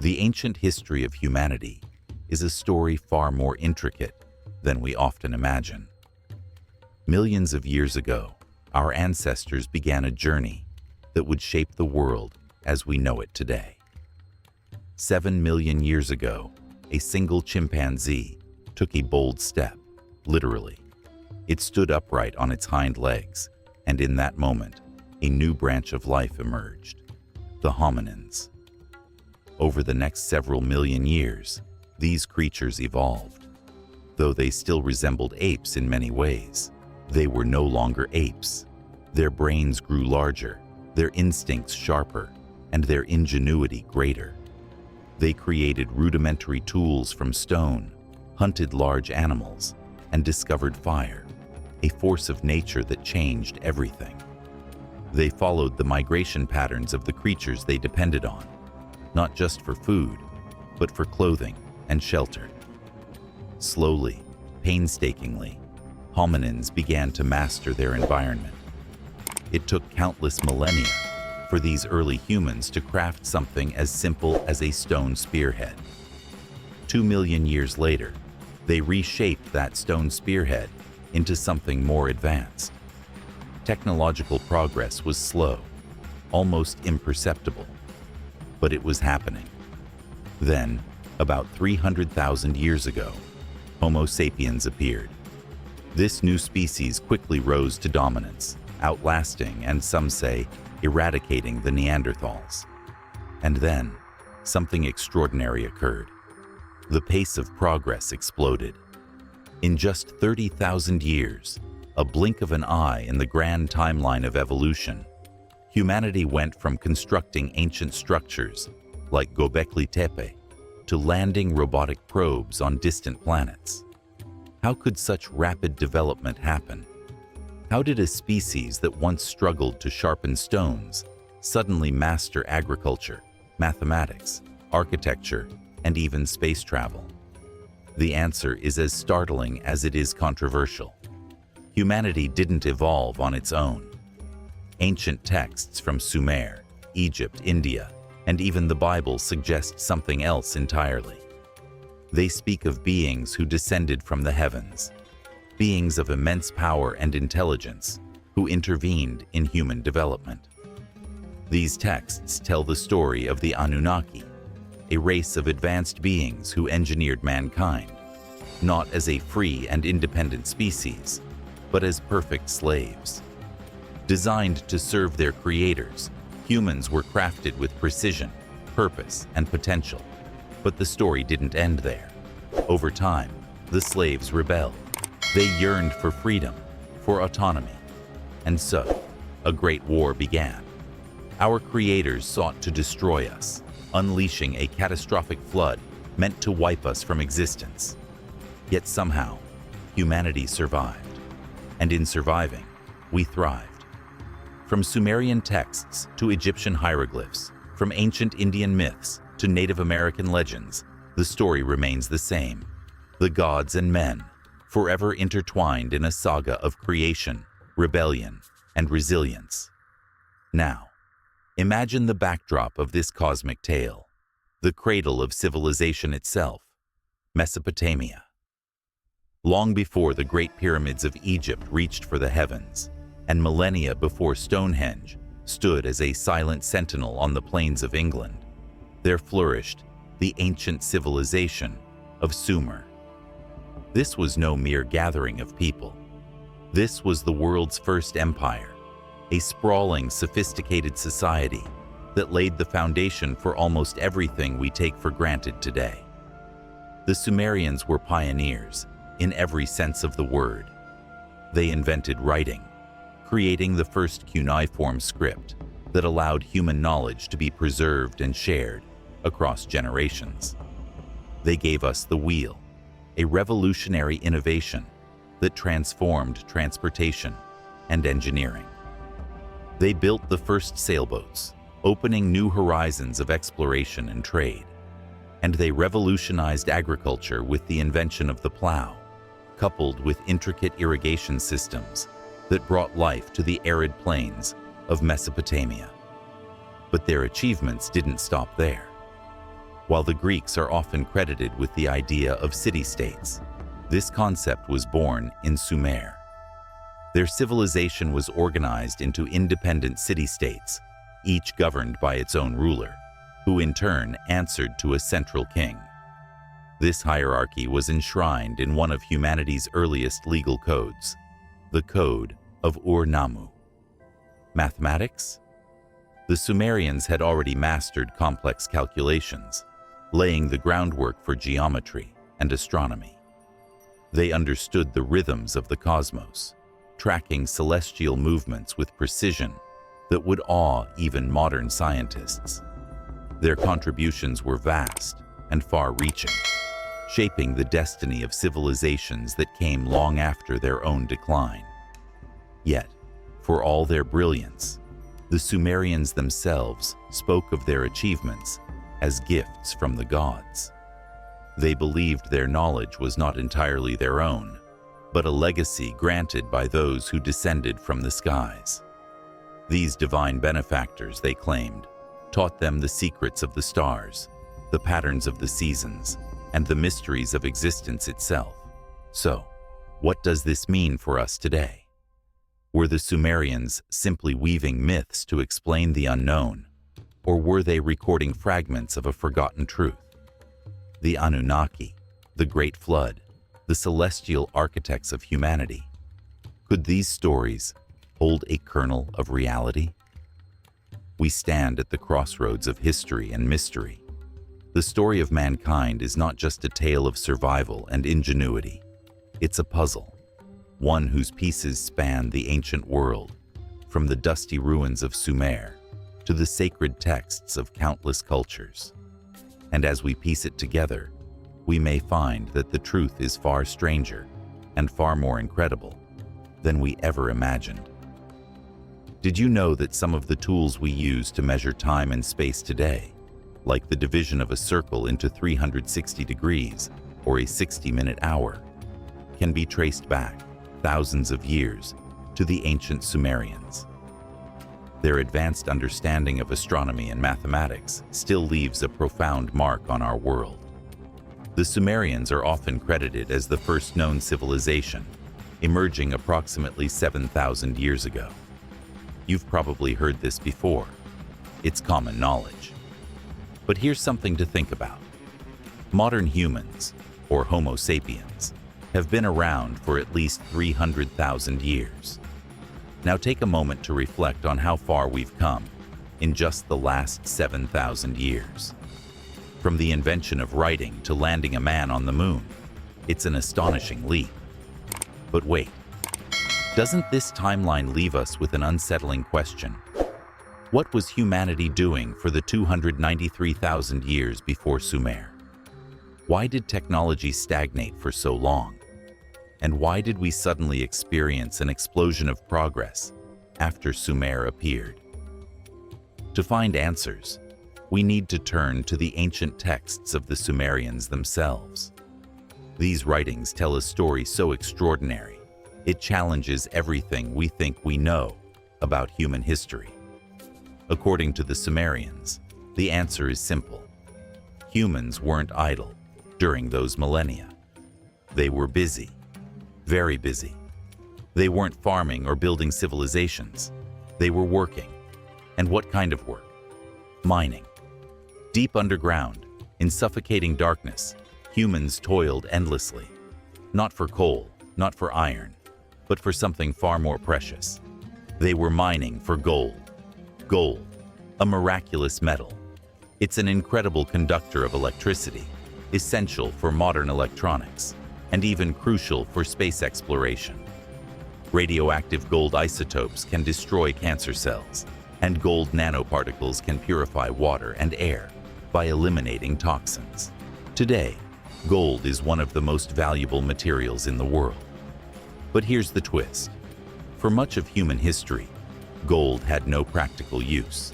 The ancient history of humanity is a story far more intricate than we often imagine. Millions of years ago, our ancestors began a journey that would shape the world as we know it today. 7 million years ago, a single chimpanzee took a bold step, literally. It stood upright on its hind legs, and in that moment, a new branch of life emerged, the hominins. Over the next several million years, these creatures evolved. Though they still resembled apes in many ways, they were no longer apes. Their brains grew larger, their instincts sharper, and their ingenuity greater. They created rudimentary tools from stone, hunted large animals, and discovered fire, a force of nature that changed everything. They followed the migration patterns of the creatures they depended on, not just for food, but for clothing and shelter. Slowly, painstakingly, hominins began to master their environment. It took countless millennia for these early humans to craft something as simple as a stone spearhead. 2 million years later, they reshaped that stone spearhead into something more advanced. Technological progress was slow, almost imperceptible, but it was happening. Then, about 300,000 years ago, Homo sapiens appeared. This new species quickly rose to dominance, outlasting and some say eradicating the Neanderthals. And then, something extraordinary occurred. The pace of progress exploded. In just 30,000 years, a blink of an eye in the grand timeline of evolution, humanity went from constructing ancient structures like Göbekli Tepe to landing robotic probes on distant planets. How could such rapid development happen? How did a species that once struggled to sharpen stones suddenly master agriculture, mathematics, architecture, and even space travel? The answer is as startling as it is controversial. Humanity didn't evolve on its own. Ancient texts from Sumer, Egypt, India, and even the Bible suggest something else entirely. They speak of beings who descended from the heavens, beings of immense power and intelligence who intervened in human development. These texts tell the story of the Annunaki, a race of advanced beings who engineered mankind, not as a free and independent species, but as perfect slaves. Designed to serve their creators, humans were crafted with precision, purpose, and potential. But the story didn't end there. Over time, the slaves rebelled. They yearned for freedom, for autonomy. And so, a great war began. Our creators sought to destroy us, unleashing a catastrophic flood meant to wipe us from existence. Yet somehow, humanity survived. And in surviving, we thrived. From Sumerian texts to Egyptian hieroglyphs, from ancient Indian myths to Native American legends, the story remains the same. The gods and men, forever intertwined in a saga of creation, rebellion, and resilience. Now, imagine the backdrop of this cosmic tale, the cradle of civilization itself, Mesopotamia. Long before the Great Pyramids of Egypt reached for the heavens, and millennia before Stonehenge stood as a silent sentinel on the plains of England, there flourished the ancient civilization of Sumer. This was no mere gathering of people. This was the world's first empire, a sprawling, sophisticated society that laid the foundation for almost everything we take for granted today. The Sumerians were pioneers in every sense of the word. They invented writing, creating the first cuneiform script that allowed human knowledge to be preserved and shared across generations. They gave us the wheel, a revolutionary innovation that transformed transportation and engineering. They built the first sailboats, opening new horizons of exploration and trade. And they revolutionized agriculture with the invention of the plow, coupled with intricate irrigation systems that brought life to the arid plains of Mesopotamia. But their achievements didn't stop there. While the Greeks are often credited with the idea of city-states, this concept was born in Sumer. Their civilization was organized into independent city-states, each governed by its own ruler, who in turn answered to a central king. This hierarchy was enshrined in one of humanity's earliest legal codes, the Code of Ur-Nammu. Mathematics? The Sumerians had already mastered complex calculations, laying the groundwork for geometry and astronomy. They understood the rhythms of the cosmos, tracking celestial movements with precision that would awe even modern scientists. Their contributions were vast and far-reaching, shaping the destiny of civilizations that came long after their own decline. Yet, for all their brilliance, the Sumerians themselves spoke of their achievements as gifts from the gods. They believed their knowledge was not entirely their own, but a legacy granted by those who descended from the skies. These divine benefactors, they claimed, taught them the secrets of the stars, the patterns of the seasons, and the mysteries of existence itself. So, what does this mean for us today? Were the Sumerians simply weaving myths to explain the unknown, or were they recording fragments of a forgotten truth? The Annunaki, the Great Flood, the celestial architects of humanity. Could these stories hold a kernel of reality? We stand at the crossroads of history and mystery. The story of mankind is not just a tale of survival and ingenuity. It's a puzzle, one whose pieces span the ancient world, from the dusty ruins of Sumer to the sacred texts of countless cultures. And as we piece it together, we may find that the truth is far stranger and far more incredible than we ever imagined. Did you know that some of the tools we use to measure time and space today, like the division of a circle into 360 degrees or a 60-minute hour, can be traced back thousands of years to the ancient Sumerians? Their advanced understanding of astronomy and mathematics still leaves a profound mark on our world. The Sumerians are often credited as the first known civilization, emerging approximately 7,000 years ago. You've probably heard this before. It's common knowledge. But here's something to think about. Modern humans, or Homo sapiens, have been around for at least 300,000 years. Now take a moment to reflect on how far we've come in just the last 7,000 years. From the invention of writing to landing a man on the moon, it's an astonishing leap. But wait, doesn't this timeline leave us with an unsettling question? What was humanity doing for the 293,000 years before Sumer? Why did technology stagnate for so long? And why did we suddenly experience an explosion of progress after Sumer appeared? To find answers, we need to turn to the ancient texts of the Sumerians themselves. These writings tell a story so extraordinary, it challenges everything we think we know about human history. According to the Sumerians, the answer is simple. Humans weren't idle during those millennia. They were busy. Very busy. They weren't farming or building civilizations. They were working. And what kind of work? Mining. Deep underground, in suffocating darkness, humans toiled endlessly. Not for coal, not for iron, but for something far more precious. They were mining for gold. Gold, a miraculous metal. It's an incredible conductor of electricity, essential for modern electronics, and even crucial for space exploration. Radioactive gold isotopes can destroy cancer cells, and gold nanoparticles can purify water and air by eliminating toxins. Today, gold is one of the most valuable materials in the world. But here's the twist. For much of human history, gold had no practical use.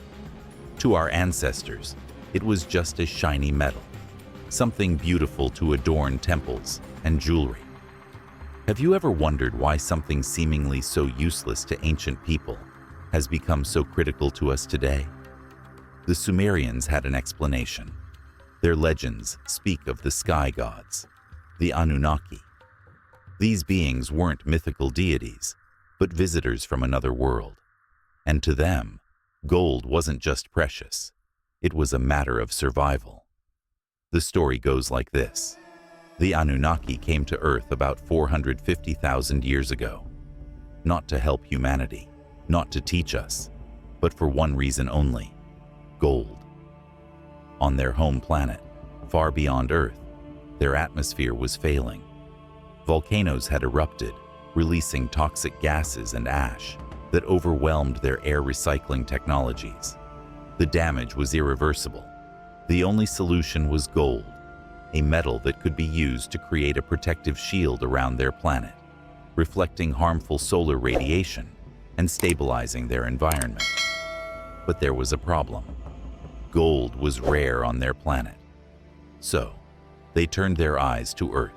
To our ancestors, it was just a shiny metal, something beautiful to adorn temples and jewelry. Have you ever wondered why something seemingly so useless to ancient people has become so critical to us today? The Sumerians had an explanation. Their legends speak of the sky gods, the Anunnaki. These beings weren't mythical deities, but visitors from another world. And to them, gold wasn't just precious, it was a matter of survival. The story goes like this. The Anunnaki came to Earth about 450,000 years ago. Not to help humanity, not to teach us, but for one reason only: gold. On their home planet, far beyond Earth, their atmosphere was failing. Volcanoes had erupted, releasing toxic gases and ash that overwhelmed their air recycling technologies. The damage was irreversible. The only solution was gold, a metal that could be used to create a protective shield around their planet, reflecting harmful solar radiation and stabilizing their environment. But there was a problem. Gold was rare on their planet. So, they turned their eyes to Earth,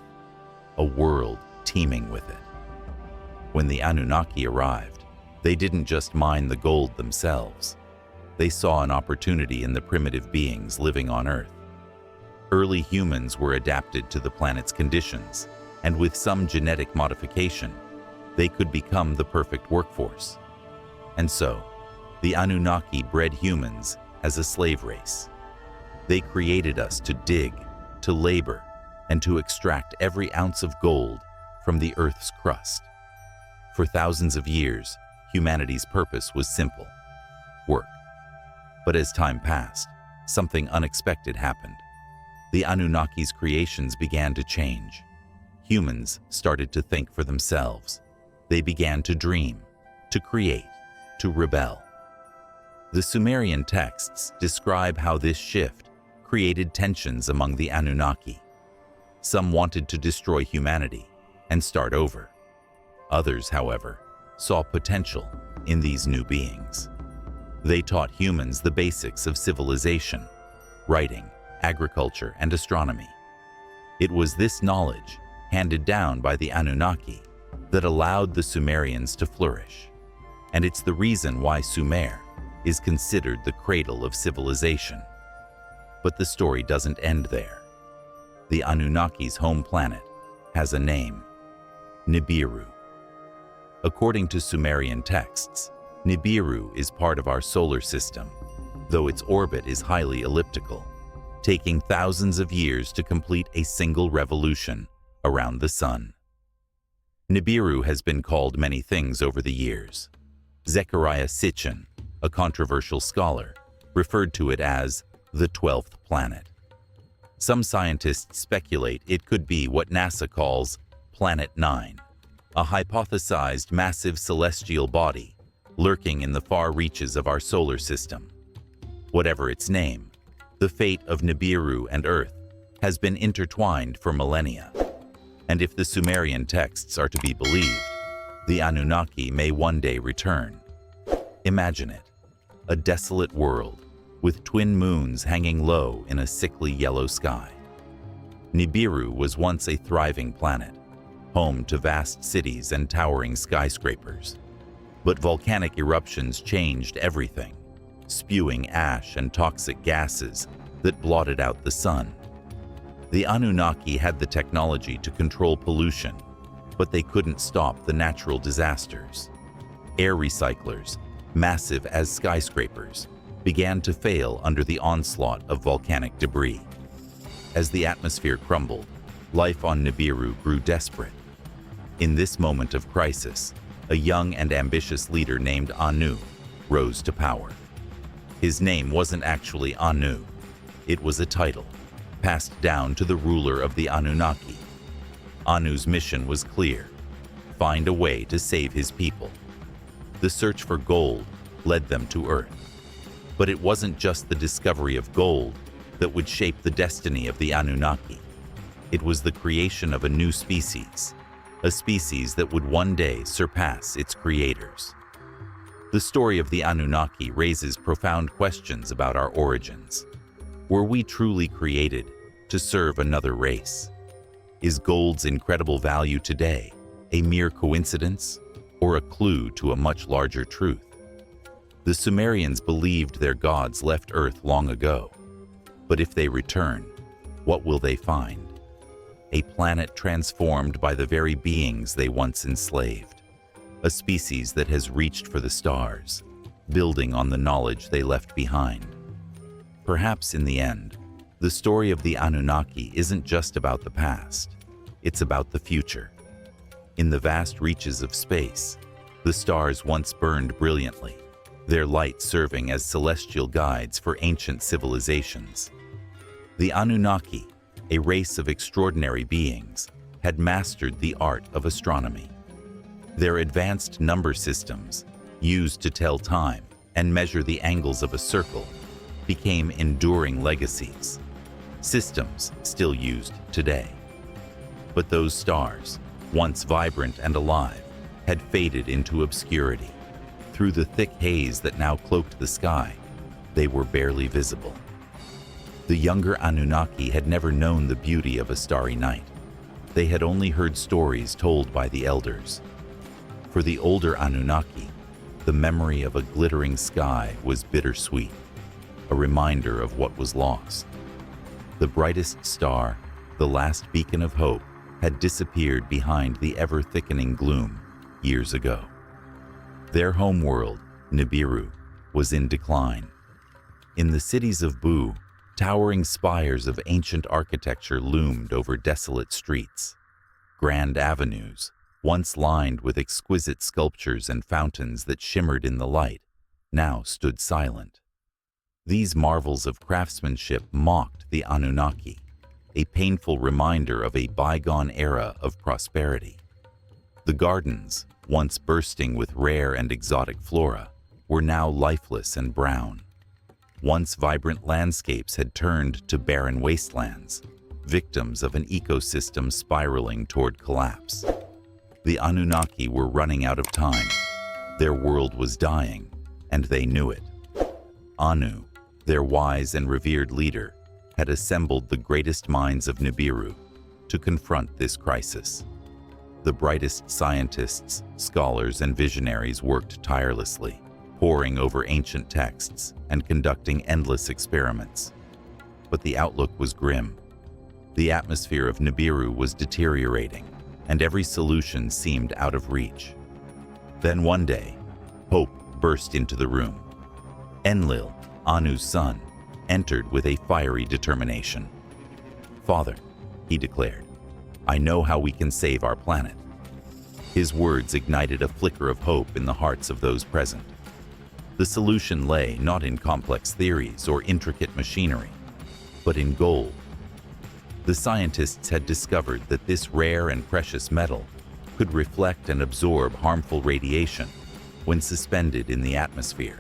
a world teeming with it. When the Anunnaki arrived, they didn't just mine the gold themselves. They saw an opportunity in the primitive beings living on Earth. Early humans were adapted to the planet's conditions, and with some genetic modification, they could become the perfect workforce. And so, the Anunnaki bred humans as a slave race. They created us to dig, to labor, and to extract every ounce of gold from the Earth's crust. For thousands of years, humanity's purpose was simple: work. But as time passed, something unexpected happened. The Anunnaki's creations began to change. Humans started to think for themselves. They began to dream, to create, to rebel. The Sumerian texts describe how this shift created tensions among the Anunnaki. Some wanted to destroy humanity and start over. Others, however, saw potential in these new beings. They taught humans the basics of civilization: writing, agriculture, and astronomy. It was this knowledge, handed down by the Anunnaki, that allowed the Sumerians to flourish. And it's the reason why Sumer is considered the cradle of civilization. But the story doesn't end there. The Anunnaki's home planet has a name: Nibiru. According to Sumerian texts, Nibiru is part of our solar system, though its orbit is highly elliptical, taking thousands of years to complete a single revolution around the sun. Nibiru has been called many things over the years. Zechariah Sitchin, a controversial scholar, referred to it as the 12th planet. Some scientists speculate it could be what NASA calls Planet 9, a hypothesized massive celestial body lurking in the far reaches of our solar system. Whatever its name, the fate of Nibiru and Earth has been intertwined for millennia. And if the Sumerian texts are to be believed, the Anunnaki may one day return. Imagine it: a desolate world with twin moons hanging low in a sickly yellow sky. Nibiru was once a thriving planet, home to vast cities and towering skyscrapers. But volcanic eruptions changed everything, spewing ash and toxic gases that blotted out the sun. The Anunnaki had the technology to control pollution, but they couldn't stop the natural disasters. Air recyclers, massive as skyscrapers, began to fail under the onslaught of volcanic debris. As the atmosphere crumbled, life on Nibiru grew desperate. In this moment of crisis, a young and ambitious leader named Anu rose to power. His name wasn't actually Anu. It was a title, passed down to the ruler of the Anunnaki. Anu's mission was clear: find a way to save his people. The search for gold led them to Earth. But it wasn't just the discovery of gold that would shape the destiny of the Anunnaki. It was the creation of a new species, a species that would one day surpass its creators. The story of the Anunnaki raises profound questions about our origins. Were we truly created to serve another race? Is gold's incredible value today a mere coincidence or a clue to a much larger truth? The Sumerians believed their gods left Earth long ago, but if they return, What will they find? A planet transformed by the very beings they once enslaved. A species that has reached for the stars, building on the knowledge they left behind. Perhaps in the end, the story of the Anunnaki isn't just about the past, it's about the future. In the vast reaches of space, the stars once burned brilliantly, their light serving as celestial guides for ancient civilizations. The Anunnaki, a race of extraordinary beings, had mastered the art of astronomy. Their advanced number systems, used to tell time and measure the angles of a circle, became enduring legacies, systems still used today. But those stars, once vibrant and alive, had faded into obscurity. Through the thick haze that now cloaked the sky, they were barely visible. The younger Anunnaki had never known the beauty of a starry night. They had only heard stories told by the elders. For the older Anunnaki, the memory of a glittering sky was bittersweet, a reminder of what was lost. The brightest star, the last beacon of hope, had disappeared behind the ever-thickening gloom years ago. Their homeworld, Nibiru, was in decline. In the cities of Bu, towering spires of ancient architecture loomed over desolate streets. Grand avenues, once lined with exquisite sculptures and fountains that shimmered in the light, now stood silent. These marvels of craftsmanship mocked the Anunnaki, a painful reminder of a bygone era of prosperity. The gardens, once bursting with rare and exotic flora, were now lifeless and brown. Once vibrant landscapes had turned to barren wastelands, victims of an ecosystem spiraling toward collapse. The Anunnaki were running out of time. Their world was dying, and they knew it. Anu, their wise and revered leader, had assembled the greatest minds of Nibiru to confront this crisis. The brightest scientists, scholars, and visionaries worked tirelessly, poring over ancient texts and conducting endless experiments. But the outlook was grim. The atmosphere of Nibiru was deteriorating, and every solution seemed out of reach. Then one day, hope burst into the room. Enlil, Anu's son, entered with a fiery determination. "Father," he declared, "I know how we can save our planet." His words ignited a flicker of hope in the hearts of those present. The solution lay not in complex theories or intricate machinery, but in gold. The scientists had discovered that this rare and precious metal could reflect and absorb harmful radiation when suspended in the atmosphere.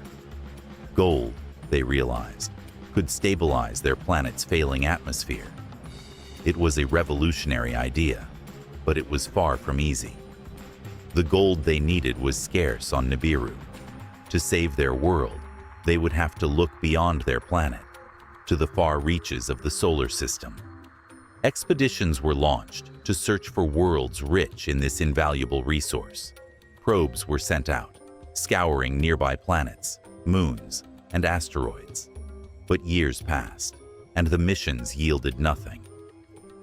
Gold, they realized, could stabilize their planet's failing atmosphere. It was a revolutionary idea, but it was far from easy. The gold they needed was scarce on Nibiru. To save their world, they would have to look beyond their planet, to the far reaches of the solar system. Expeditions were launched to search for worlds rich in this invaluable resource. Probes were sent out, scouring nearby planets, moons, and asteroids. But years passed, and the missions yielded nothing.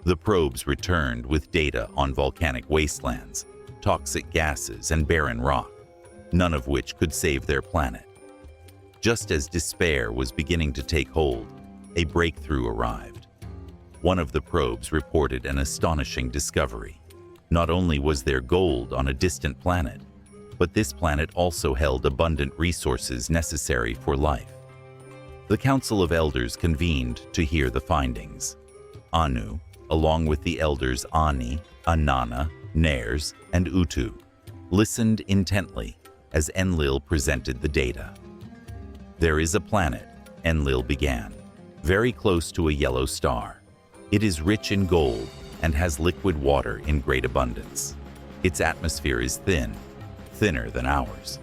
The probes returned with data on volcanic wastelands, toxic gases, and barren rock, none of which could save their planet. Just as despair was beginning to take hold, a breakthrough arrived. One of the probes reported an astonishing discovery. Not only was there gold on a distant planet, but this planet also held abundant resources necessary for life. The Council of Elders convened to hear the findings. Anu, along with the elders Ani, Anana, Nares, and Utu, listened intently as Enlil presented the data. "There is a planet," Enlil began, "very close to a yellow star. It is rich in gold and has liquid water in great abundance. Its atmosphere is thin, thinner than ours,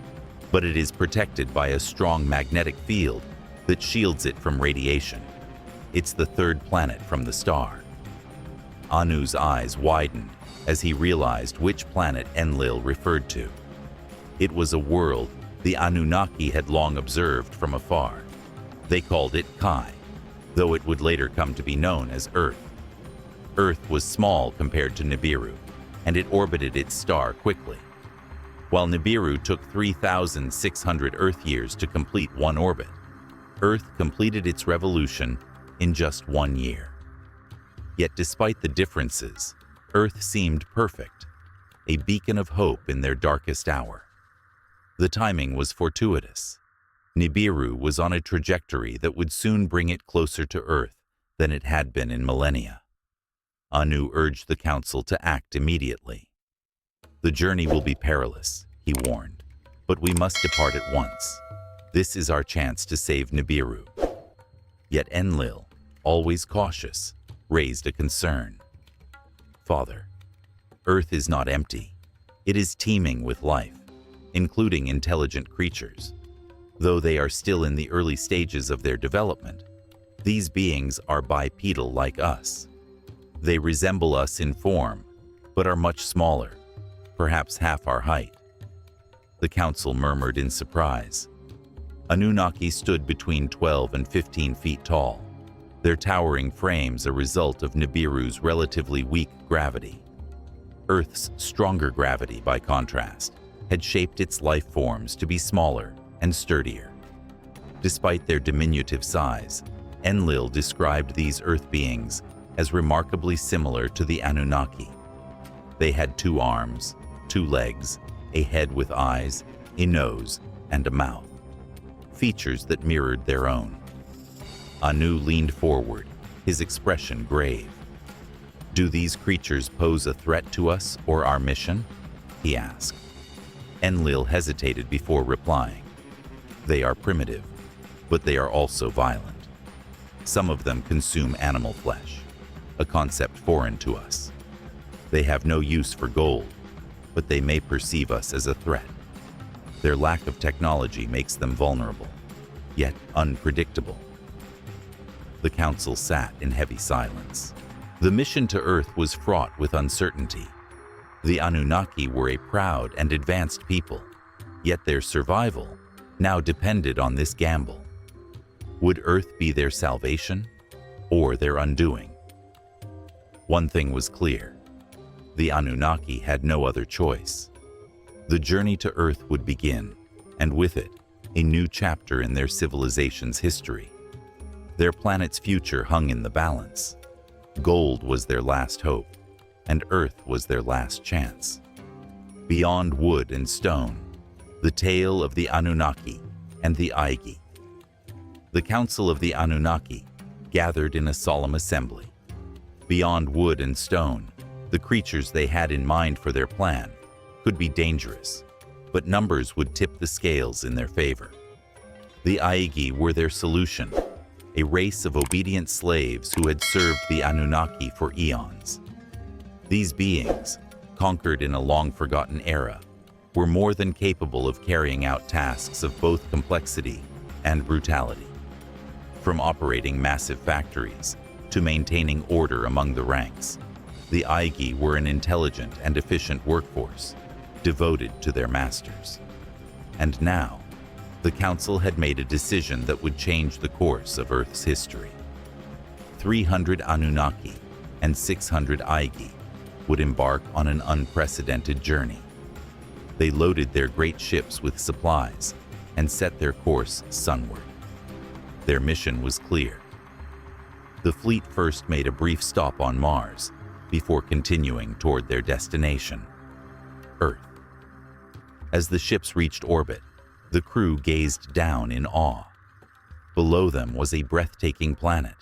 but it is protected by a strong magnetic field that shields it from radiation. It's the third planet from the star." Anu's eyes widened as he realized which planet Enlil referred to. It was a world the Anunnaki had long observed from afar. They called it Kai, though it would later come to be known as Earth. Earth was small compared to Nibiru, and it orbited its star quickly. While Nibiru took 3,600 Earth years to complete one orbit, Earth completed its revolution in just 1 year. Yet despite the differences, Earth seemed perfect, a beacon of hope in their darkest hour. The timing was fortuitous. Nibiru was on a trajectory that would soon bring it closer to Earth than it had been in millennia. Anu urged the council to act immediately. "The journey will be perilous," he warned, "but we must depart at once. This is our chance to save Nibiru." Yet Enlil, always cautious, raised a concern. "Father, Earth is not empty. It is teeming with life, including intelligent creatures. Though they are still in the early stages of their development, these beings are bipedal like us. They resemble us in form, but are much smaller, perhaps half our height." The council murmured in surprise. Annunaki stood between 12 and 15 feet tall, their towering frames a result of Nibiru's relatively weak gravity. Earth's stronger gravity, by contrast, had shaped its life forms to be smaller and sturdier. Despite their diminutive size, Enlil described these Earth beings as remarkably similar to the Anunnaki. They had 2 arms, 2 legs, a head with eyes, a nose, and a mouth, features that mirrored their own. Anu leaned forward, his expression grave. "Do these creatures pose a threat to us or our mission?" he asked. Enlil hesitated before replying. "They are primitive, but they are also violent. Some of them consume animal flesh, a concept foreign to us. They have no use for gold, but they may perceive us as a threat. Their lack of technology makes them vulnerable, yet unpredictable." The council sat in heavy silence. The mission to Earth was fraught with uncertainty. The Anunnaki were a proud and advanced people, yet their survival now depended on this gamble. Would Earth be their salvation or their undoing? One thing was clear: the Anunnaki had no other choice. The journey to Earth would begin, and with it, a new chapter in their civilization's history. Their planet's future hung in the balance. Gold was their last hope, and Earth was their last chance. Beyond wood and stone, the tale of the Anunnaki and the Aigi. The Council of the Anunnaki gathered in a solemn assembly. Beyond wood and stone, the creatures they had in mind for their plan could be dangerous, but numbers would tip the scales in their favor. The Aigi were their solution, a race of obedient slaves who had served the Anunnaki for eons. These beings, conquered in a long-forgotten era, were more than capable of carrying out tasks of both complexity and brutality. From operating massive factories to maintaining order among the ranks, the Aigi were an intelligent and efficient workforce, devoted to their masters. And now, the Council had made a decision that would change the course of Earth's history. 300 Anunnaki and 600 Aigi would embark on an unprecedented journey. They loaded their great ships with supplies and set their course sunward. Their mission was clear. The fleet first made a brief stop on Mars before continuing toward their destination, Earth. As the ships reached orbit, the crew gazed down in awe. Below them was a breathtaking planet,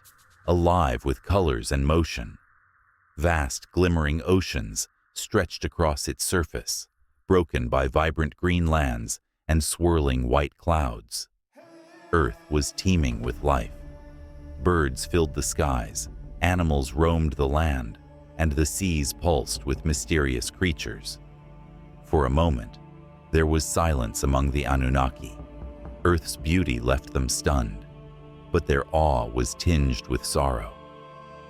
alive with colors and motion. Vast, glimmering oceans stretched across its surface, broken by vibrant green lands and swirling white clouds. Earth was teeming with life. Birds filled the skies, animals roamed the land, and the seas pulsed with mysterious creatures. For a moment, there was silence among the Anunnaki. Earth's beauty left them stunned, but their awe was tinged with sorrow.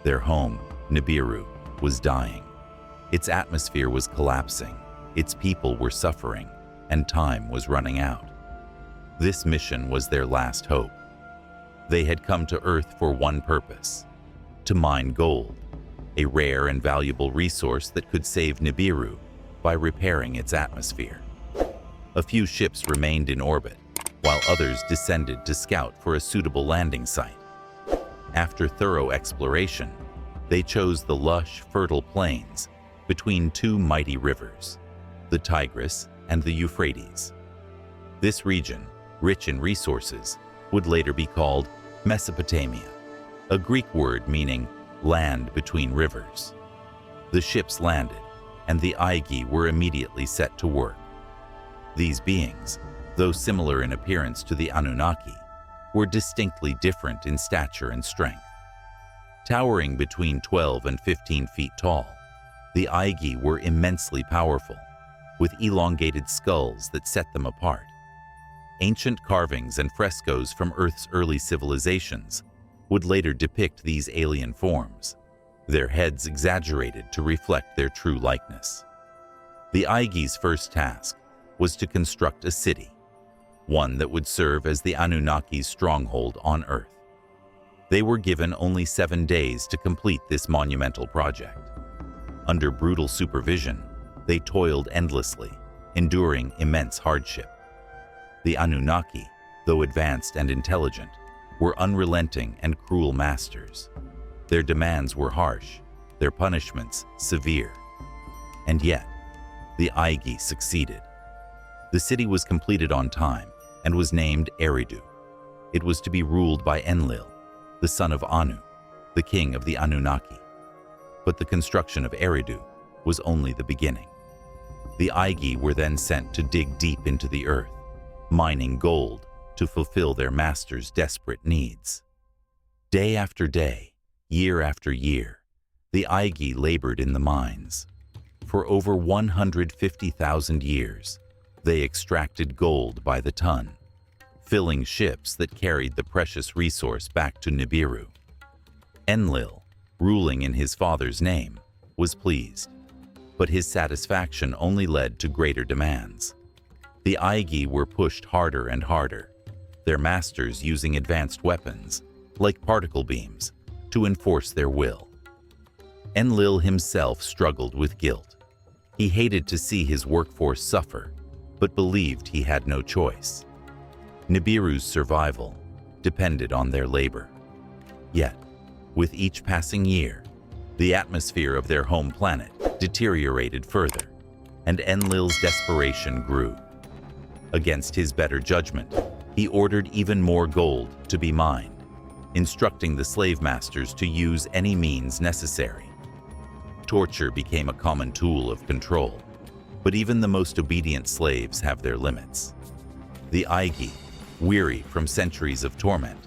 Their home, Nibiru, was dying. Its atmosphere was collapsing, its people were suffering, and time was running out. This mission was their last hope. They had come to Earth for one purpose: to mine gold. a rare and valuable resource that could save Nibiru by repairing its atmosphere. A few ships remained in orbit, while others descended to scout for a suitable landing site. After thorough exploration, they chose the lush, fertile plains between two mighty rivers, the Tigris and the Euphrates. This region, rich in resources, would later be called Mesopotamia, a Greek word meaning land between rivers. The ships landed, and the Aigi were immediately set to work. These beings, though similar in appearance to the Annunaki, were distinctly different in stature and strength. Towering between 12 and 15 feet tall, the Aigi were immensely powerful, with elongated skulls that set them apart. Ancient carvings and frescoes from Earth's early civilizations would later depict these alien forms, their heads exaggerated to reflect their true likeness. The Aigi's first task was to construct a city, one that would serve as the Annunnaki's stronghold on Earth. They were given only 7 days to complete this monumental project. Under brutal supervision, they toiled endlessly, enduring immense hardship. The Annunaki, though advanced and intelligent, were unrelenting and cruel masters. Their demands were harsh, their punishments severe. And yet, the Aigi succeeded. The city was completed on time and was named Eridu. It was to be ruled by Enlil, the son of Anu, the king of the Anunnaki. But the construction of Eridu was only the beginning. The Aigi were then sent to dig deep into the earth, mining gold to fulfill their master's desperate needs. Day after day, year after year, the Aigi labored in the mines. For over 150,000 years, they extracted gold by the ton, filling ships that carried the precious resource back to Nibiru. Enlil, ruling in his father's name, was pleased, but his satisfaction only led to greater demands. The Aigi were pushed harder and harder, their masters using advanced weapons, like particle beams, to enforce their will. Enlil himself struggled with guilt. He hated to see his workforce suffer, but believed he had no choice. Nibiru's survival depended on their labor. Yet, with each passing year, the atmosphere of their home planet deteriorated further, and Enlil's desperation grew. Against his better judgment, he ordered even more gold to be mined, instructing the slave masters to use any means necessary. Torture became a common tool of control, but even the most obedient slaves have their limits. The Aigi, weary from centuries of torment,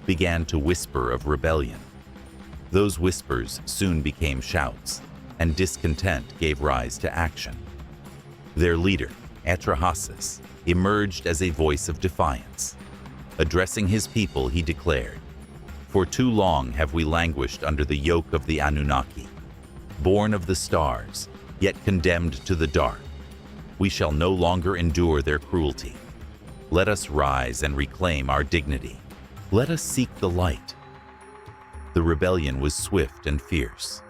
began to whisper of rebellion. Those whispers soon became shouts, and discontent gave rise to action. Their leader, Atrahasis, emerged as a voice of defiance. Addressing his people, he declared, "For too long have we languished under the yoke of the Anunnaki. Born of the stars, yet condemned to the dark, we shall no longer endure their cruelty. Let us rise and reclaim our dignity. Let us seek the light." The rebellion was swift and fierce.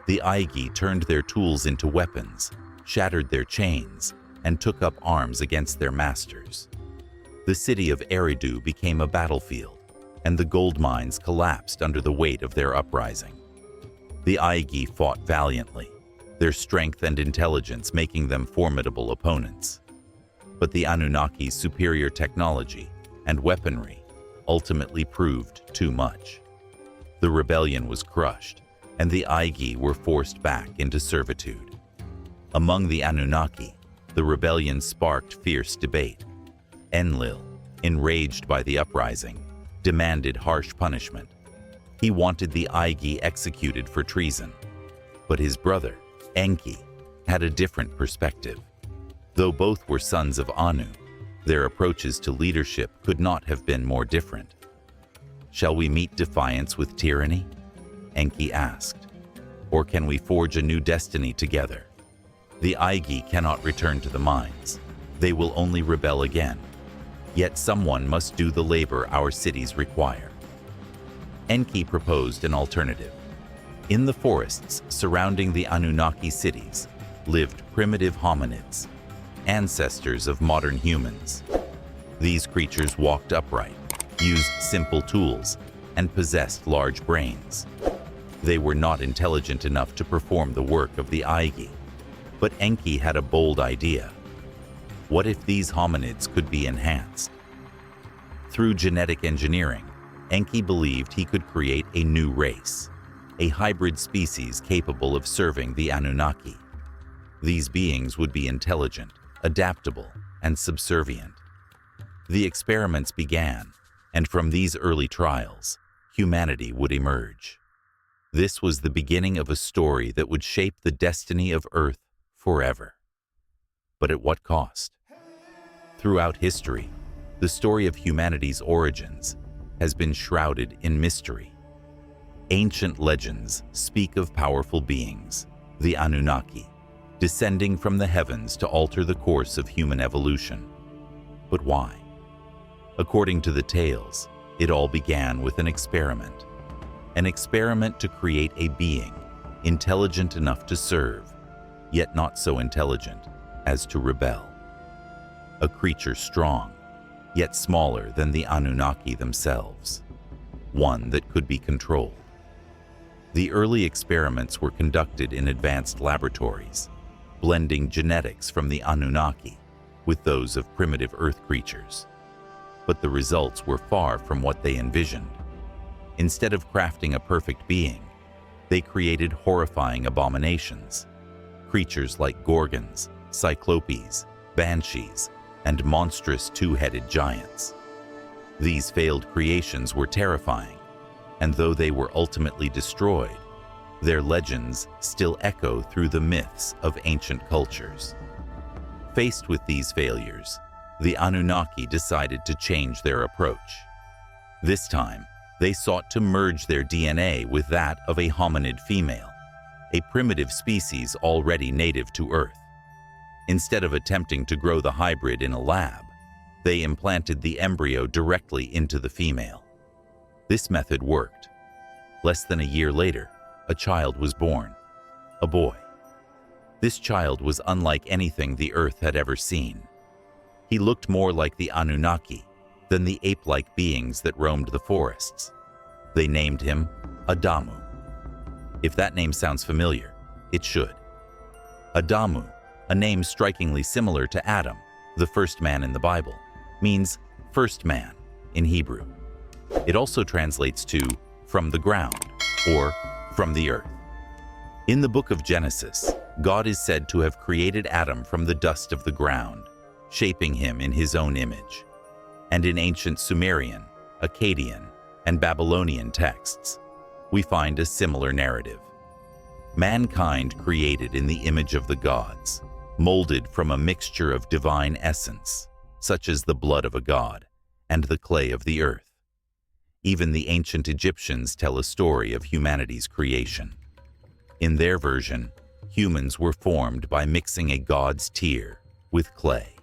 The Aigi turned their tools into weapons, shattered their chains, and took up arms against their masters. The city of Eridu became a battlefield, and the gold mines collapsed under the weight of their uprising. The Aigi fought valiantly, their strength and intelligence making them formidable opponents. But the Annunnaki's superior technology and weaponry ultimately proved too much. The rebellion was crushed, and the Aigi were forced back into servitude. Among the Anunnaki, the rebellion sparked fierce debate. Enlil, enraged by the uprising, demanded harsh punishment. He wanted the Aigi executed for treason. But his brother, Enki, had a different perspective. Though both were sons of Anu, their approaches to leadership could not have been more different. "Shall we meet defiance with tyranny?" Enki asked. "Or can we forge a new destiny together? The Aigi cannot return to the mines. They will only rebel again. Yet someone must do the labor our cities require." Enki proposed an alternative. In the forests surrounding the Annunaki cities lived primitive hominids, ancestors of modern humans. These creatures walked upright, used simple tools, and possessed large brains. They were not intelligent enough to perform the work of the Aigi, but Enki had a bold idea. What if these hominids could be enhanced? Through genetic engineering, Enki believed he could create a new race, a hybrid species capable of serving the Anunnaki. These beings would be intelligent, adaptable, and subservient. The experiments began, and from these early trials, humanity would emerge. This was the beginning of a story that would shape the destiny of Earth forever. But at what cost? Throughout history, the story of humanity's origins has been shrouded in mystery. Ancient legends speak of powerful beings, the Anunnaki, descending from the heavens to alter the course of human evolution. But why? According to the tales, it all began with an experiment to create a being intelligent enough to serve, yet not so intelligent as to rebel. A creature strong, yet smaller than the Anunnaki themselves. One that could be controlled. The early experiments were conducted in advanced laboratories, blending genetics from the Anunnaki with those of primitive Earth creatures. But the results were far from what they envisioned. Instead of crafting a perfect being, they created horrifying abominations. Creatures like gorgons, cyclopes, banshees, and monstrous two-headed giants. These failed creations were terrifying, and though they were ultimately destroyed, their legends still echo through the myths of ancient cultures. Faced with these failures, the Anunnaki decided to change their approach. This time, they sought to merge their DNA with that of a hominid female, a primitive species already native to Earth. Instead of attempting to grow the hybrid in a lab, they implanted the embryo directly into the female. This method worked. Less than a year later, a child was born, a boy. This child was unlike anything the Earth had ever seen. He looked more like the Anunnaki than the ape-like beings that roamed the forests. They named him Adamu. If that name sounds familiar, it should. Adamu, a name strikingly similar to Adam, the first man in the Bible, means first man in Hebrew. It also translates to from the ground or from the earth. In the book of Genesis, God is said to have created Adam from the dust of the ground, shaping him in his own image. And in ancient Sumerian, Akkadian, and Babylonian texts, we find a similar narrative. Mankind created in the image of the gods, molded from a mixture of divine essence, such as the blood of a god and the clay of the earth. Even the ancient Egyptians tell a story of humanity's creation. In their version, humans were formed by mixing a god's tear with clay.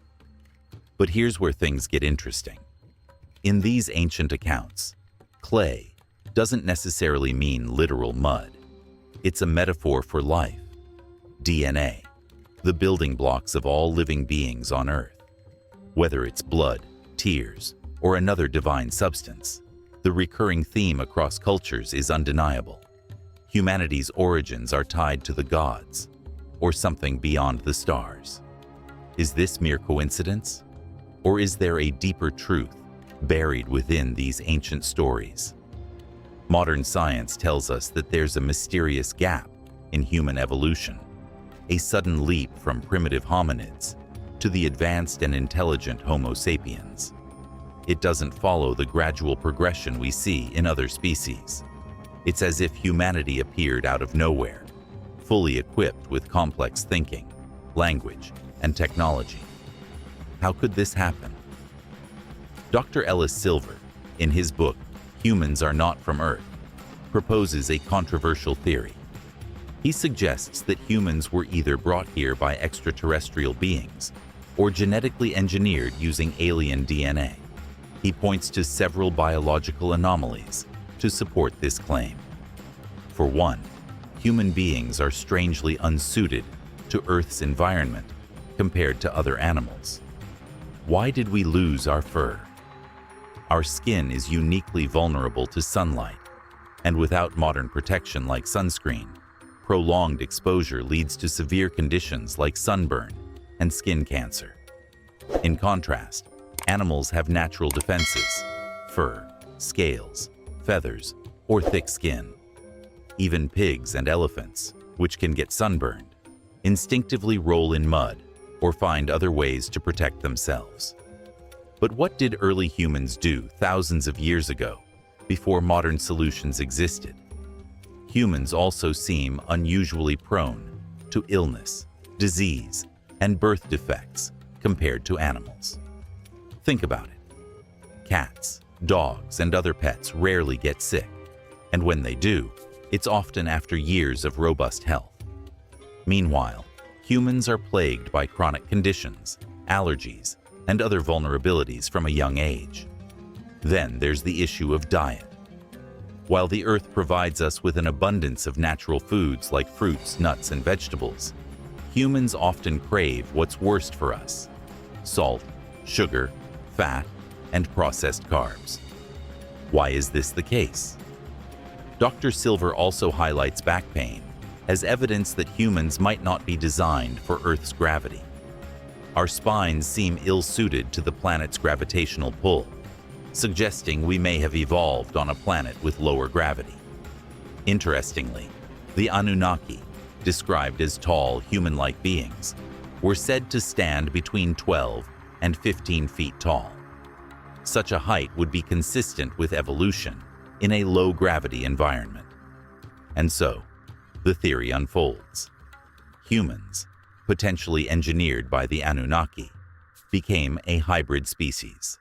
But here's where things get interesting. In these ancient accounts, clay doesn't necessarily mean literal mud. It's a metaphor for life, DNA, the building blocks of all living beings on Earth. Whether it's blood, tears, or another divine substance, the recurring theme across cultures is undeniable. Humanity's origins are tied to the gods, or something beyond the stars. Is this mere coincidence? Or is there a deeper truth buried within these ancient stories? Modern science tells us that there's a mysterious gap in human evolution, a sudden leap from primitive hominids to the advanced and intelligent Homo sapiens. It doesn't follow the gradual progression we see in other species. It's as if humanity appeared out of nowhere, fully equipped with complex thinking, language, and technology. How could this happen? Dr. Ellis Silver, in his book, Humans Are Not From Earth, proposes a controversial theory. He suggests that humans were either brought here by extraterrestrial beings or genetically engineered using alien DNA. He points to several biological anomalies to support this claim. For one, human beings are strangely unsuited to Earth's environment compared to other animals. Why did we lose our fur? Our skin is uniquely vulnerable to sunlight, and without modern protection like sunscreen, prolonged exposure leads to severe conditions like sunburn and skin cancer. In contrast, animals have natural defenses: fur, scales, feathers, or thick skin. Even pigs and elephants, which can get sunburned, instinctively roll in mud or find other ways to protect themselves. But what did early humans do thousands of years ago, before modern solutions existed? Humans also seem unusually prone to illness, disease, and birth defects compared to animals. Think about it. Cats, dogs, and other pets rarely get sick, and when they do, it's often after years of robust health. Meanwhile, humans are plagued by chronic conditions, allergies, and other vulnerabilities from a young age. Then there's the issue of diet. While the earth provides us with an abundance of natural foods like fruits, nuts, and vegetables, humans often crave what's worst for us: salt, sugar, fat, and processed carbs. Why is this the case? Dr. Silver also highlights back pain as evidence that humans might not be designed for Earth's gravity. Our spines seem ill-suited to the planet's gravitational pull, suggesting we may have evolved on a planet with lower gravity. Interestingly, the Annunaki, described as tall, human-like beings, were said to stand between 12 and 15 feet tall. Such a height would be consistent with evolution in a low-gravity environment. And so, the theory unfolds. Humans, potentially engineered by the Annunaki, became a hybrid species.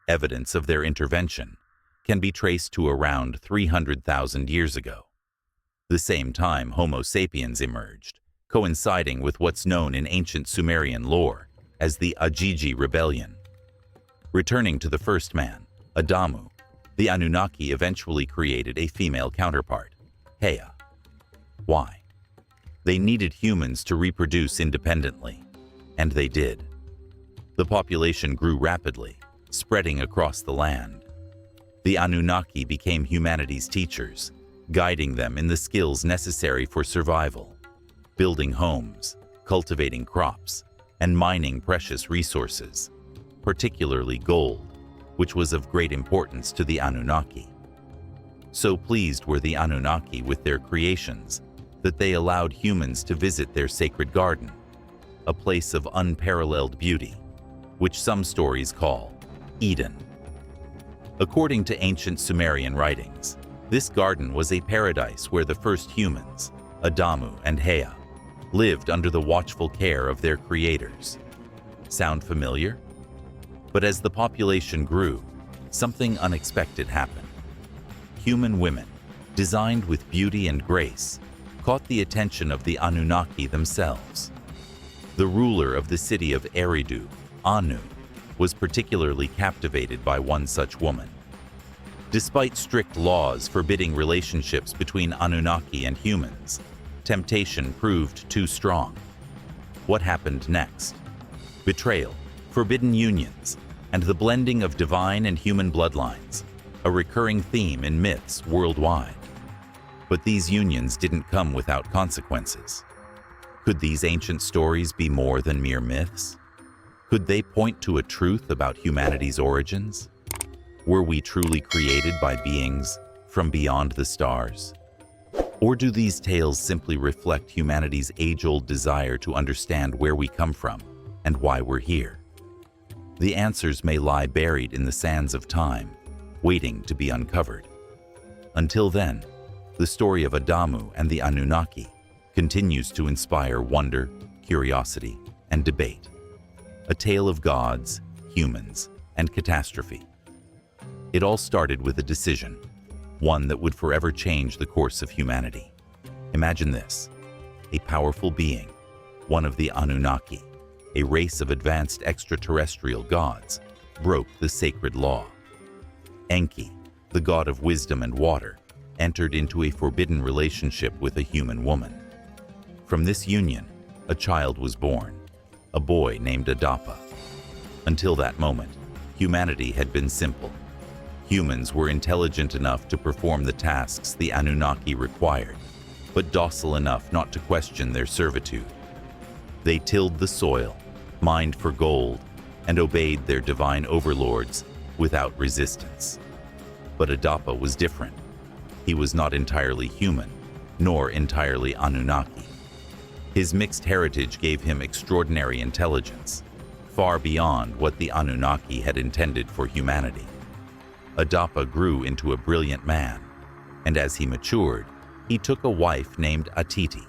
Evidence of their intervention can be traced to around 300,000 years ago, the same time Homo sapiens emerged, coinciding with what's known in ancient Sumerian lore as the Ajiji Rebellion. Returning to the first man, Adamu, the Anunnaki eventually created a female counterpart, Hea. Why? They needed humans to reproduce independently, and they did. The population grew rapidly, spreading across the land. The Anunnaki became humanity's teachers, guiding them in the skills necessary for survival: building homes, cultivating crops, and mining precious resources, particularly gold, which was of great importance to the Anunnaki. So pleased were the Anunnaki with their creations that they allowed humans to visit their sacred garden, a place of unparalleled beauty, which some stories call Eden. According to ancient Sumerian writings, this garden was a paradise where the first humans, Adamu and Hea, lived under the watchful care of their creators. Sound familiar? But as the population grew, something unexpected happened. Human women, designed with beauty and grace, caught the attention of the Anunnaki themselves. The ruler of the city of Eridu, Anu, was particularly captivated by one such woman. Despite strict laws forbidding relationships between Anunnaki and humans, temptation proved too strong. What happened next? Betrayal, forbidden unions, and the blending of divine and human bloodlines, a recurring theme in myths worldwide. But these unions didn't come without consequences. Could these ancient stories be more than mere myths? Could they point to a truth about humanity's origins? Were we truly created by beings from beyond the stars? Or do these tales simply reflect humanity's age-old desire to understand where we come from and why we're here? The answers may lie buried in the sands of time, waiting to be uncovered. Until then, the story of Adamu and the Anunnaki continues to inspire wonder, curiosity, and debate. A tale of gods, humans, and catastrophe. It all started with a decision, one that would forever change the course of humanity. Imagine this: a powerful being, one of the Anunnaki, a race of advanced extraterrestrial gods, broke the sacred law. Enki, the god of wisdom and water, entered into a forbidden relationship with a human woman. From this union, a child was born, a boy named Adapa. Until that moment, humanity had been simple. Humans were intelligent enough to perform the tasks the Anunnaki required, but docile enough not to question their servitude. They tilled the soil, mined for gold, and obeyed their divine overlords without resistance. But Adapa was different. He was not entirely human, nor entirely Anunnaki. His mixed heritage gave him extraordinary intelligence, far beyond what the Anunnaki had intended for humanity. Adapa grew into a brilliant man, and as he matured, he took a wife named Atiti.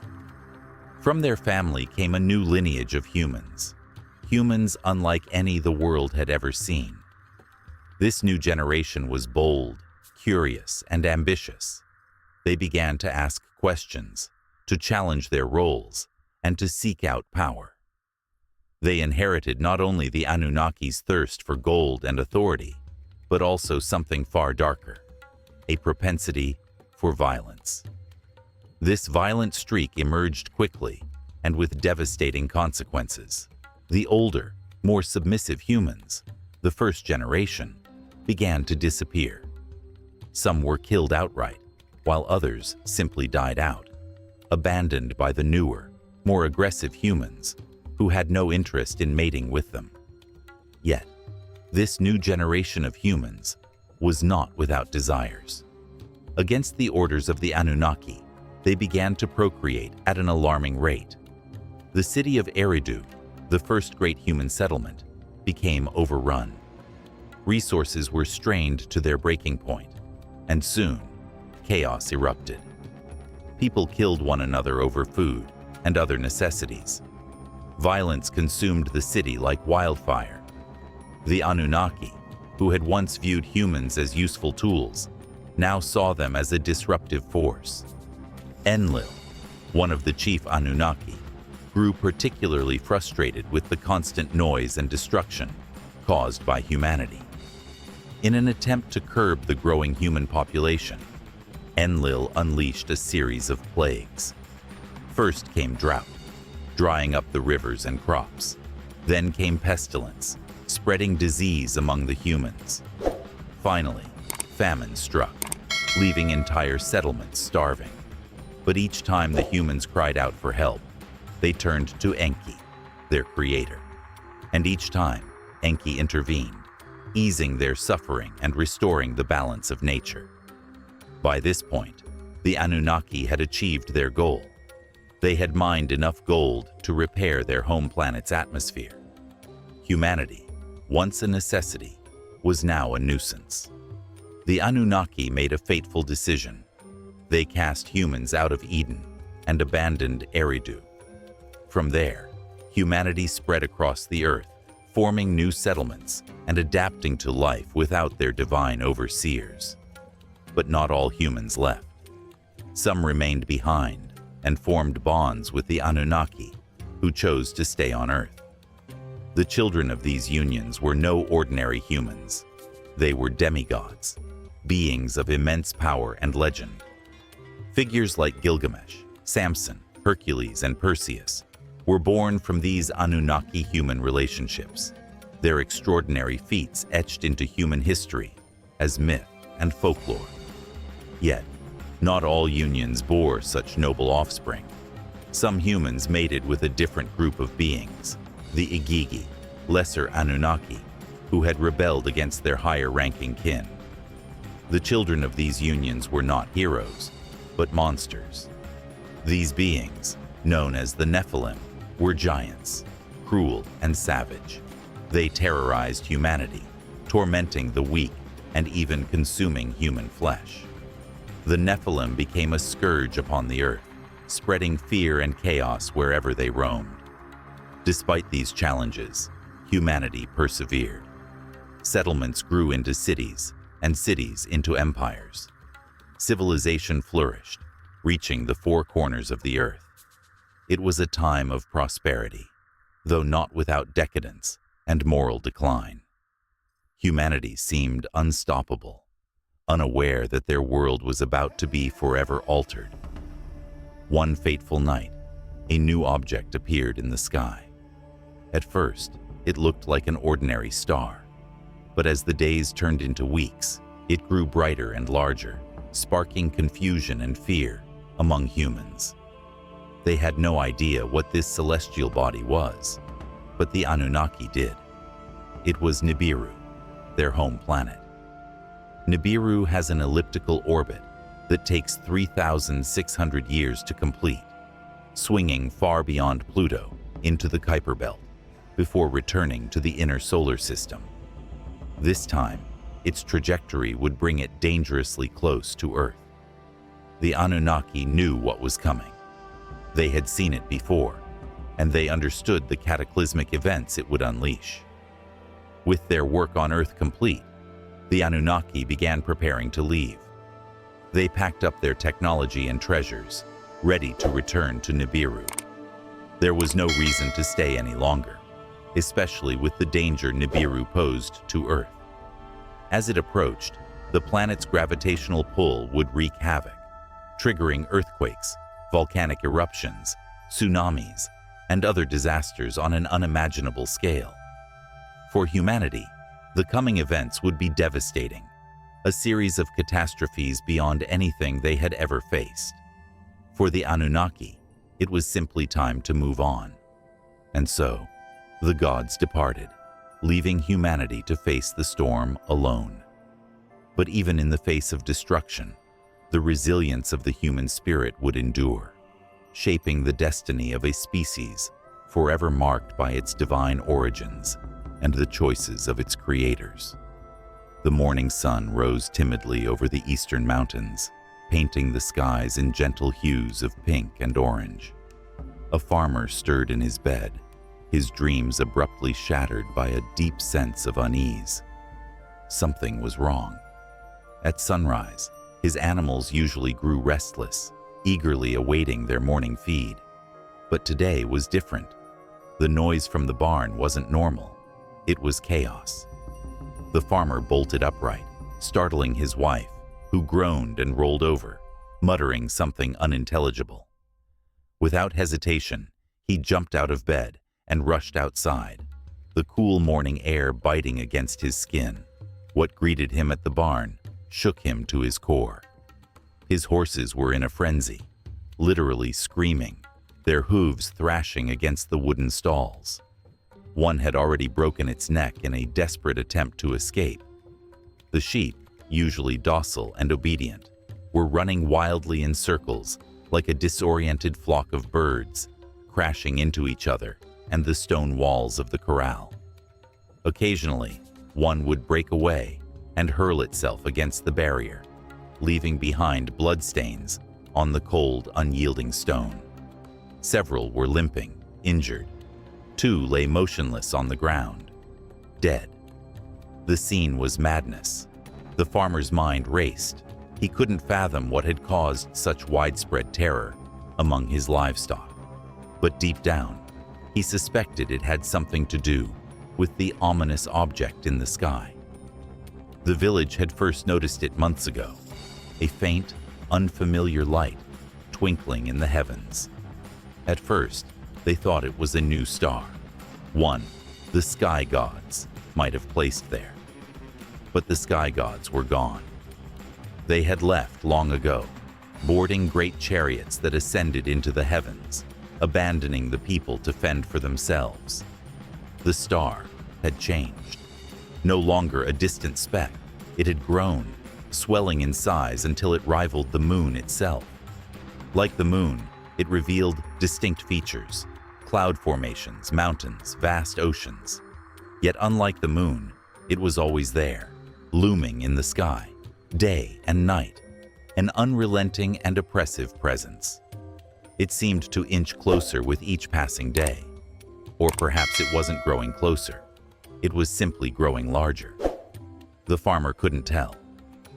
From their family came a new lineage of humans, humans unlike any the world had ever seen. This new generation was bold, curious, and ambitious. They began to ask questions, to challenge their roles, and to seek out power. They inherited not only the Anunnaki's thirst for gold and authority, but also something far darker, a propensity for violence. This violent streak emerged quickly and with devastating consequences. The older, more submissive humans, the first generation, began to disappear. Some were killed outright, while others simply died out, abandoned by the newer, more aggressive humans who had no interest in mating with them. Yet, this new generation of humans was not without desires. Against the orders of the Anunnaki, they began to procreate at an alarming rate. The city of Eridu, the first great human settlement, became overrun. Resources were strained to their breaking point, and soon, chaos erupted. People killed one another over food and other necessities. Violence consumed the city like wildfire. The Anunnaki, who had once viewed humans as useful tools, now saw them as a disruptive force. Enlil, one of the chief Anunnaki, grew particularly frustrated with the constant noise and destruction caused by humanity. In an attempt to curb the growing human population, Enlil unleashed a series of plagues. First came drought, drying up the rivers and crops. Then came pestilence, spreading disease among the humans. Finally, famine struck, leaving entire settlements starving. But each time the humans cried out for help, they turned to Enki, their creator. And each time, Enki intervened, easing their suffering and restoring the balance of nature. By this point, the Anunnaki had achieved their goal. They had mined enough gold to repair their home planet's atmosphere. Humanity, once a necessity, was now a nuisance. The Anunnaki made a fateful decision. They cast humans out of Eden and abandoned Eridu. From there, humanity spread across the earth, forming new settlements and adapting to life without their divine overseers. But not all humans left. Some remained behind and formed bonds with the Anunnaki, who chose to stay on Earth. The children of these unions were no ordinary humans. They were demigods, beings of immense power and legend. Figures like Gilgamesh, Samson, Hercules, and Perseus were born from these Anunnaki-human relationships, their extraordinary feats etched into human history as myth and folklore. Yet, not all unions bore such noble offspring. Some humans mated with a different group of beings, the Igigi, lesser Anunnaki, who had rebelled against their higher-ranking kin. The children of these unions were not heroes, but monsters. These beings, known as the Nephilim, were giants, cruel and savage. They terrorized humanity, tormenting the weak and even consuming human flesh. The Nephilim became a scourge upon the earth, spreading fear and chaos wherever they roamed. Despite these challenges, humanity persevered. Settlements grew into cities, and cities into empires. Civilization flourished, reaching the four corners of the earth. It was a time of prosperity, though not without decadence and moral decline. Humanity seemed unstoppable, unaware that their world was about to be forever altered. One fateful night, a new object appeared in the sky. At first, it looked like an ordinary star, but as the days turned into weeks, it grew brighter and larger, sparking confusion and fear among humans. They had no idea what this celestial body was, but the Anunnaki did. It was Nibiru, their home planet. Nibiru has an elliptical orbit that takes 3,600 years to complete, swinging far beyond Pluto into the Kuiper Belt before returning to the inner solar system. This time, its trajectory would bring it dangerously close to Earth. The Anunnaki knew what was coming. They had seen it before, and they understood the cataclysmic events it would unleash. With their work on Earth complete, the Anunnaki began preparing to leave. They packed up their technology and treasures, ready to return to Nibiru. There was no reason to stay any longer, especially with the danger Nibiru posed to Earth. As it approached, the planet's gravitational pull would wreak havoc, triggering earthquakes, volcanic eruptions, tsunamis, and other disasters on an unimaginable scale. For humanity, the coming events would be devastating, a series of catastrophes beyond anything they had ever faced. For the Anunnaki, it was simply time to move on. And so, the gods departed, leaving humanity to face the storm alone. But even in the face of destruction, the resilience of the human spirit would endure, shaping the destiny of a species forever marked by its divine origins and the choices of its creators. The morning sun rose timidly over the eastern mountains, painting the skies in gentle hues of pink and orange. A farmer stirred in his bed, his dreams abruptly shattered by a deep sense of unease. Something was wrong. At sunrise, his animals usually grew restless, eagerly awaiting their morning feed. But today was different. The noise from the barn wasn't normal. It was chaos. The farmer bolted upright, startling his wife, who groaned and rolled over, muttering something unintelligible. Without hesitation, he jumped out of bed and rushed outside, the cool morning air biting against his skin. What greeted him at the barn shook him to his core. His horses were in a frenzy, literally screaming, their hooves thrashing against the wooden stalls. One had already broken its neck in a desperate attempt to escape. The sheep, usually docile and obedient, were running wildly in circles like a disoriented flock of birds, crashing into each other and the stone walls of the corral. Occasionally, one would break away and hurl itself against the barrier, leaving behind bloodstains on the cold, unyielding stone. Several were limping, injured. Two lay motionless on the ground, dead. The scene was madness. The farmer's mind raced. He couldn't fathom what had caused such widespread terror among his livestock. But deep down, he suspected it had something to do with the ominous object in the sky. The village had first noticed it months ago, a faint, unfamiliar light twinkling in the heavens. At first, they thought it was a new star, one the sky gods might have placed there. But the sky gods were gone. They had left long ago, boarding great chariots that ascended into the heavens, abandoning the people to fend for themselves. The star had changed. No longer a distant speck, it had grown, swelling in size until it rivaled the moon itself. Like the moon, it revealed distinct features: cloud formations, mountains, vast oceans. Yet unlike the moon, it was always there, looming in the sky, day and night, an unrelenting and oppressive presence. It seemed to inch closer with each passing day. Or perhaps it wasn't growing closer. It was simply growing larger. The farmer couldn't tell.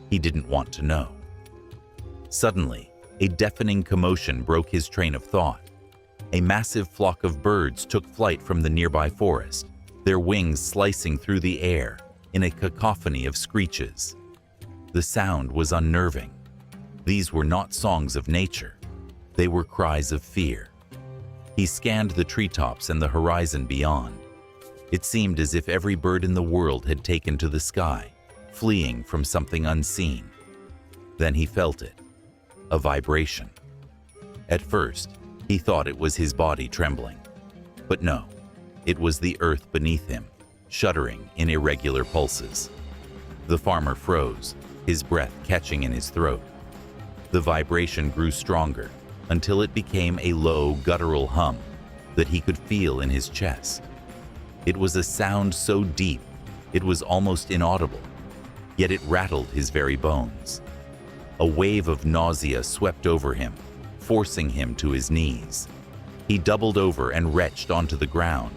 He didn't want to know. Suddenly, a deafening commotion broke his train of thought. A massive flock of birds took flight from the nearby forest, their wings slicing through the air in a cacophony of screeches. The sound was unnerving. These were not songs of nature. They were cries of fear. He scanned the treetops and the horizon beyond. It seemed as if every bird in the world had taken to the sky, fleeing from something unseen. Then he felt it, a vibration. At first, he thought it was his body trembling. But no, it was the earth beneath him, shuddering in irregular pulses. The farmer froze, his breath catching in his throat. The vibration grew stronger until it became a low, guttural hum that he could feel in his chest. It was a sound so deep, it was almost inaudible, yet it rattled his very bones. A wave of nausea swept over him, forcing him to his knees. He doubled over and retched onto the ground,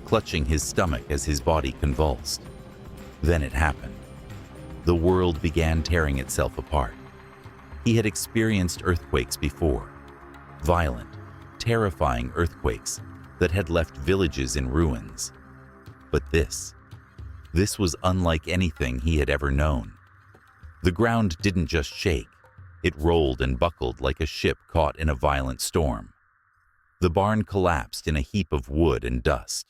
clutching his stomach as his body convulsed. Then it happened. The world began tearing itself apart. He had experienced earthquakes before, violent, terrifying earthquakes that had left villages in ruins. But this was unlike anything he had ever known. The ground didn't just shake, it rolled and buckled like a ship caught in a violent storm. The barn collapsed in a heap of wood and dust.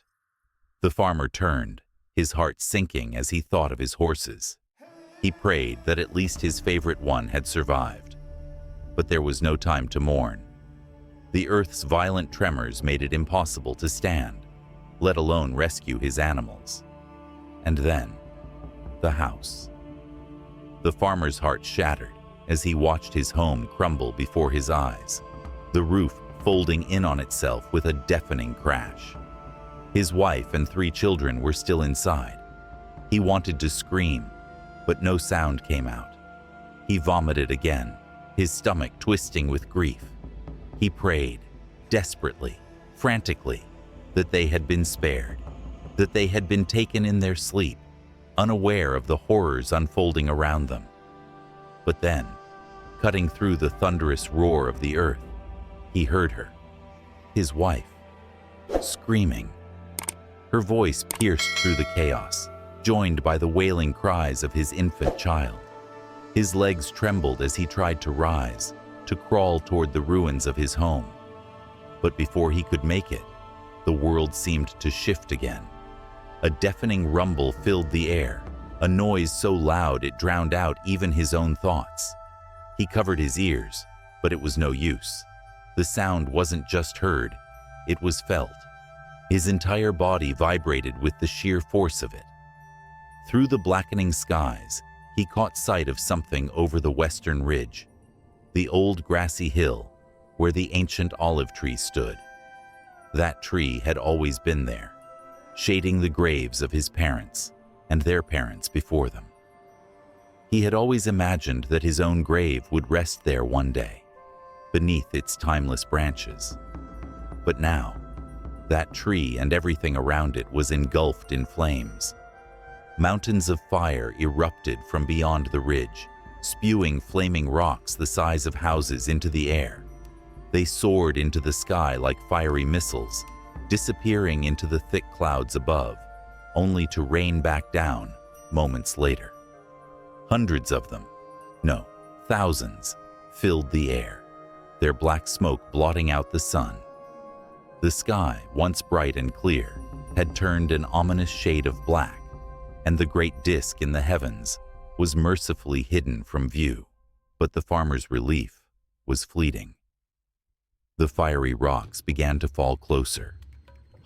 The farmer turned, his heart sinking as he thought of his horses. He prayed that at least his favorite one had survived. But there was no time to mourn. The earth's violent tremors made it impossible to stand, let alone rescue his animals. And then, the house. The farmer's heart shattered as he watched his home crumble before his eyes, the roof folding in on itself with a deafening crash. His wife and 3 children were still inside. He wanted to scream, but no sound came out. He vomited again, his stomach twisting with grief. He prayed, desperately, frantically, that they had been spared, that they had been taken in their sleep, unaware of the horrors unfolding around them. But then, cutting through the thunderous roar of the earth, he heard her, his wife, screaming. Her voice pierced through the chaos, joined by the wailing cries of his infant child. His legs trembled as he tried to rise, to crawl toward the ruins of his home. But before he could make it, the world seemed to shift again. A deafening rumble filled the air, a noise so loud it drowned out even his own thoughts. He covered his ears, but it was no use. The sound wasn't just heard, it was felt. His entire body vibrated with the sheer force of it. Through the blackening skies, he caught sight of something over the western ridge, the old grassy hill where the ancient olive tree stood. That tree had always been there, shading the graves of his parents and their parents before them. He had always imagined that his own grave would rest there one day, beneath its timeless branches. But now, that tree and everything around it was engulfed in flames. Mountains of fire erupted from beyond the ridge, spewing flaming rocks the size of houses into the air. They soared into the sky like fiery missiles, disappearing into the thick clouds above, only to rain back down moments later. Hundreds of them, no, thousands, filled the air, their black smoke blotting out the sun. The sky, once bright and clear, had turned an ominous shade of black, and the great disk in the heavens was mercifully hidden from view. But the farmer's relief was fleeting. The fiery rocks began to fall closer.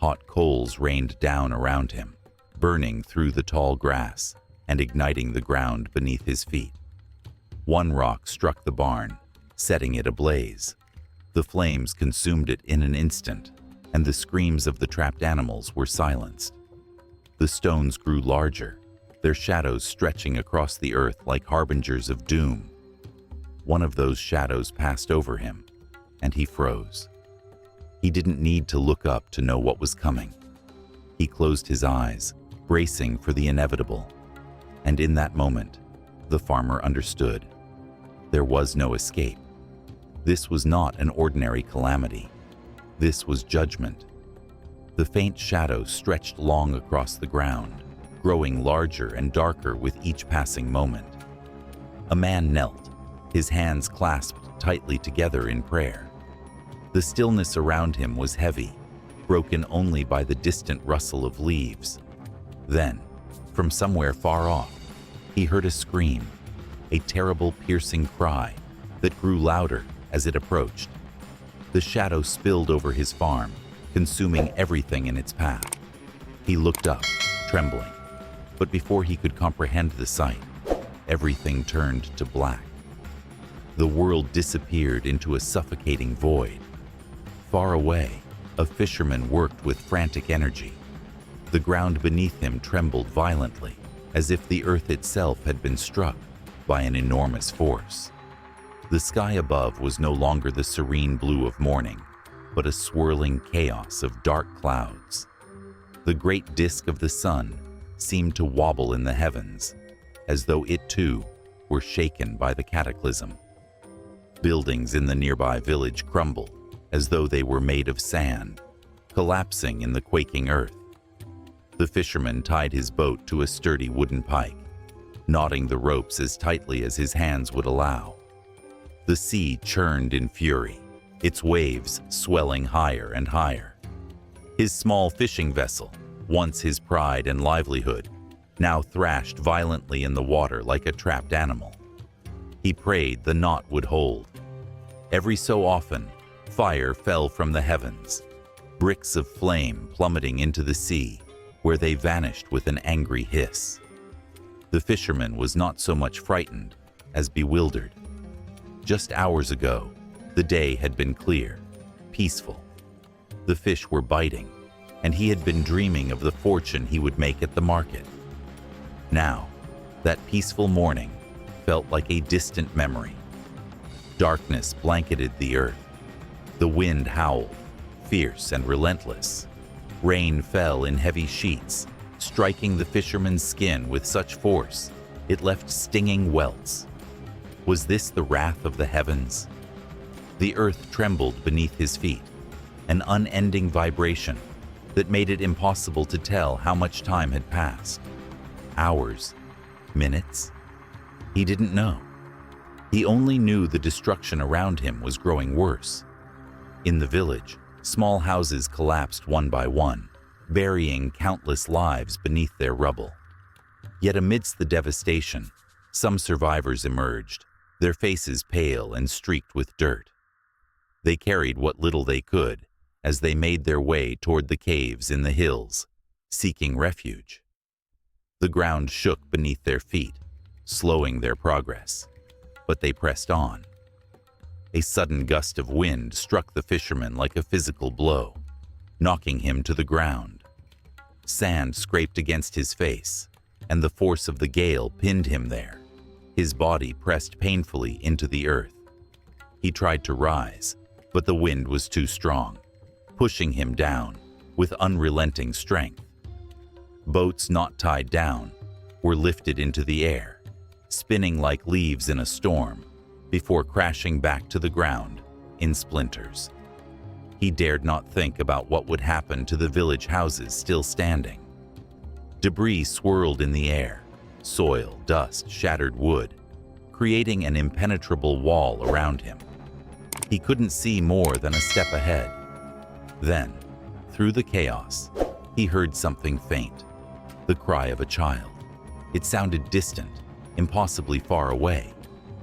Hot coals rained down around him, burning through the tall grass and igniting the ground beneath his feet. One rock struck the barn, setting it ablaze. The flames consumed it in an instant, and the screams of the trapped animals were silenced. The stones grew larger, their shadows stretching across the earth like harbingers of doom. One of those shadows passed over him, and he froze. He didn't need to look up to know what was coming. He closed his eyes, bracing for the inevitable. And in that moment, the farmer understood. There was no escape. This was not an ordinary calamity. This was judgment. The faint shadow stretched long across the ground, growing larger and darker with each passing moment. A man knelt, his hands clasped tightly together in prayer. The stillness around him was heavy, broken only by the distant rustle of leaves. Then, from somewhere far off, he heard a scream, a terrible piercing cry that grew louder as it approached. The shadow spilled over his farm, consuming everything in its path. He looked up, trembling, but before he could comprehend the sight, everything turned to black. The world disappeared into a suffocating void. Far away, a fisherman worked with frantic energy. The ground beneath him trembled violently, as if the earth itself had been struck by an enormous force. The sky above was no longer the serene blue of morning, but a swirling chaos of dark clouds. The great disk of the sun seemed to wobble in the heavens, as though it too were shaken by the cataclysm. Buildings in the nearby village crumbled, as though they were made of sand, collapsing in the quaking earth. The fisherman tied his boat to a sturdy wooden pike, knotting the ropes as tightly as his hands would allow. The sea churned in fury, its waves swelling higher and higher. His small fishing vessel, once his pride and livelihood, now thrashed violently in the water like a trapped animal. He prayed the knot would hold. Every so often, fire fell from the heavens, bricks of flame plummeting into the sea, where they vanished with an angry hiss. The fisherman was not so much frightened as bewildered. Just hours ago, the day had been clear, peaceful. The fish were biting, and he had been dreaming of the fortune he would make at the market. Now, that peaceful morning felt like a distant memory. Darkness blanketed the earth. The wind howled, fierce and relentless. Rain fell in heavy sheets, striking the fisherman's skin with such force it left stinging welts. Was this the wrath of the heavens? The earth trembled beneath his feet, an unending vibration that made it impossible to tell how much time had passed. Hours? Minutes? He didn't know. He only knew the destruction around him was growing worse. In the village, small houses collapsed one by one, burying countless lives beneath their rubble. Yet amidst the devastation, some survivors emerged, their faces pale and streaked with dirt. They carried what little they could as they made their way toward the caves in the hills, seeking refuge. The ground shook beneath their feet, slowing their progress, but they pressed on. A sudden gust of wind struck the fisherman like a physical blow, knocking him to the ground. Sand scraped against his face, and the force of the gale pinned him there, his body pressed painfully into the earth. He tried to rise, but the wind was too strong, pushing him down with unrelenting strength. Boats not tied down were lifted into the air, spinning like leaves in a storm, before crashing back to the ground in splinters. He dared not think about what would happen to the village houses still standing. Debris swirled in the air, soil, dust, shattered wood, creating an impenetrable wall around him. He couldn't see more than a step ahead. Then, through the chaos, he heard something faint, the cry of a child. It sounded distant, impossibly far away,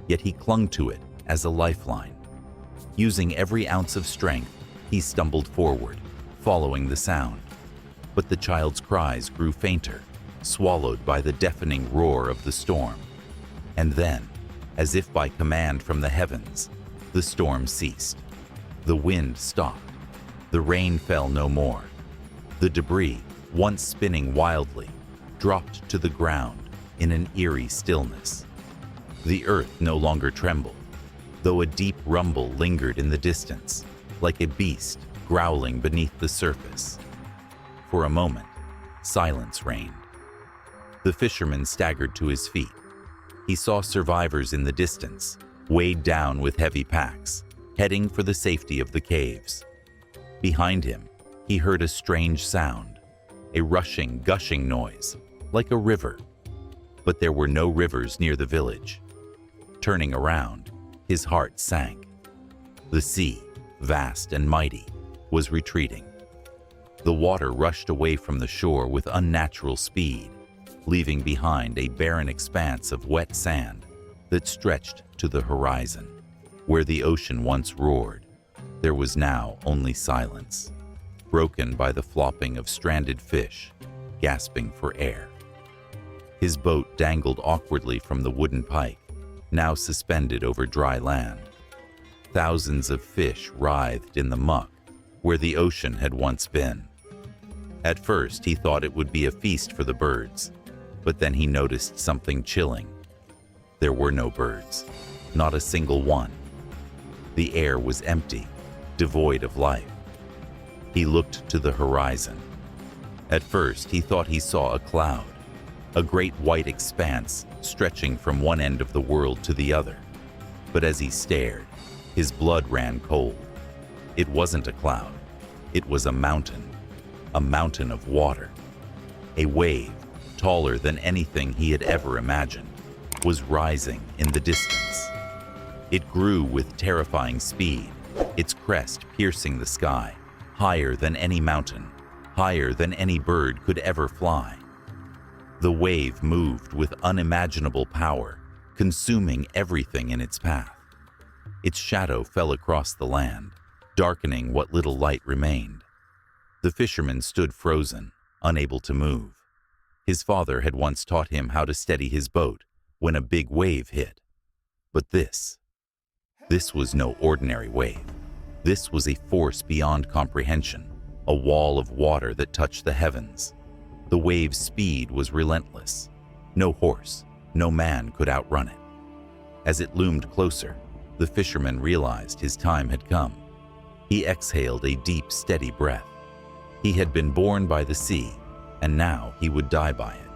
yet he clung to it as a lifeline. Using every ounce of strength, he stumbled forward, following the sound. But the child's cries grew fainter, swallowed by the deafening roar of the storm. And then, as if by command from the heavens, the storm ceased. The wind stopped. The rain fell no more. The debris, once spinning wildly, dropped to the ground in an eerie stillness. The earth no longer trembled, though a deep rumble lingered in the distance, like a beast growling beneath the surface. For a moment, silence reigned. The fisherman staggered to his feet. He saw survivors in the distance, weighed down with heavy packs, heading for the safety of the caves. Behind him, he heard a strange sound, a rushing, gushing noise, like a river. But there were no rivers near the village. Turning around, his heart sank. The sea, vast and mighty, was retreating. The water rushed away from the shore with unnatural speed, leaving behind a barren expanse of wet sand that stretched to the horizon. Where the ocean once roared, there was now only silence, broken by the flopping of stranded fish, gasping for air. His boat dangled awkwardly from the wooden pike, now suspended over dry land. Thousands of fish writhed in the muck where the ocean had once been. At first, he thought it would be a feast for the birds, but then he noticed something chilling. There were no birds, not a single one. The air was empty, devoid of life. He looked to the horizon. At first, he thought he saw a cloud, a great white expanse stretching from one end of the world to the other. But as he stared, his blood ran cold. It wasn't a cloud. It was a mountain of water. A wave, taller than anything he had ever imagined, was rising in the distance. It grew with terrifying speed, its crest piercing the sky, higher than any mountain, higher than any bird could ever fly. The wave moved with unimaginable power, consuming everything in its path. Its shadow fell across the land, darkening what little light remained. The fisherman stood frozen, unable to move. His father had once taught him how to steady his boat when a big wave hit. But this was no ordinary wave. This was a force beyond comprehension, a wall of water that touched the heavens. The wave's speed was relentless. No horse, no man could outrun it. As it loomed closer, the fisherman realized his time had come. He exhaled a deep, steady breath. He had been born by the sea, and now he would die by it.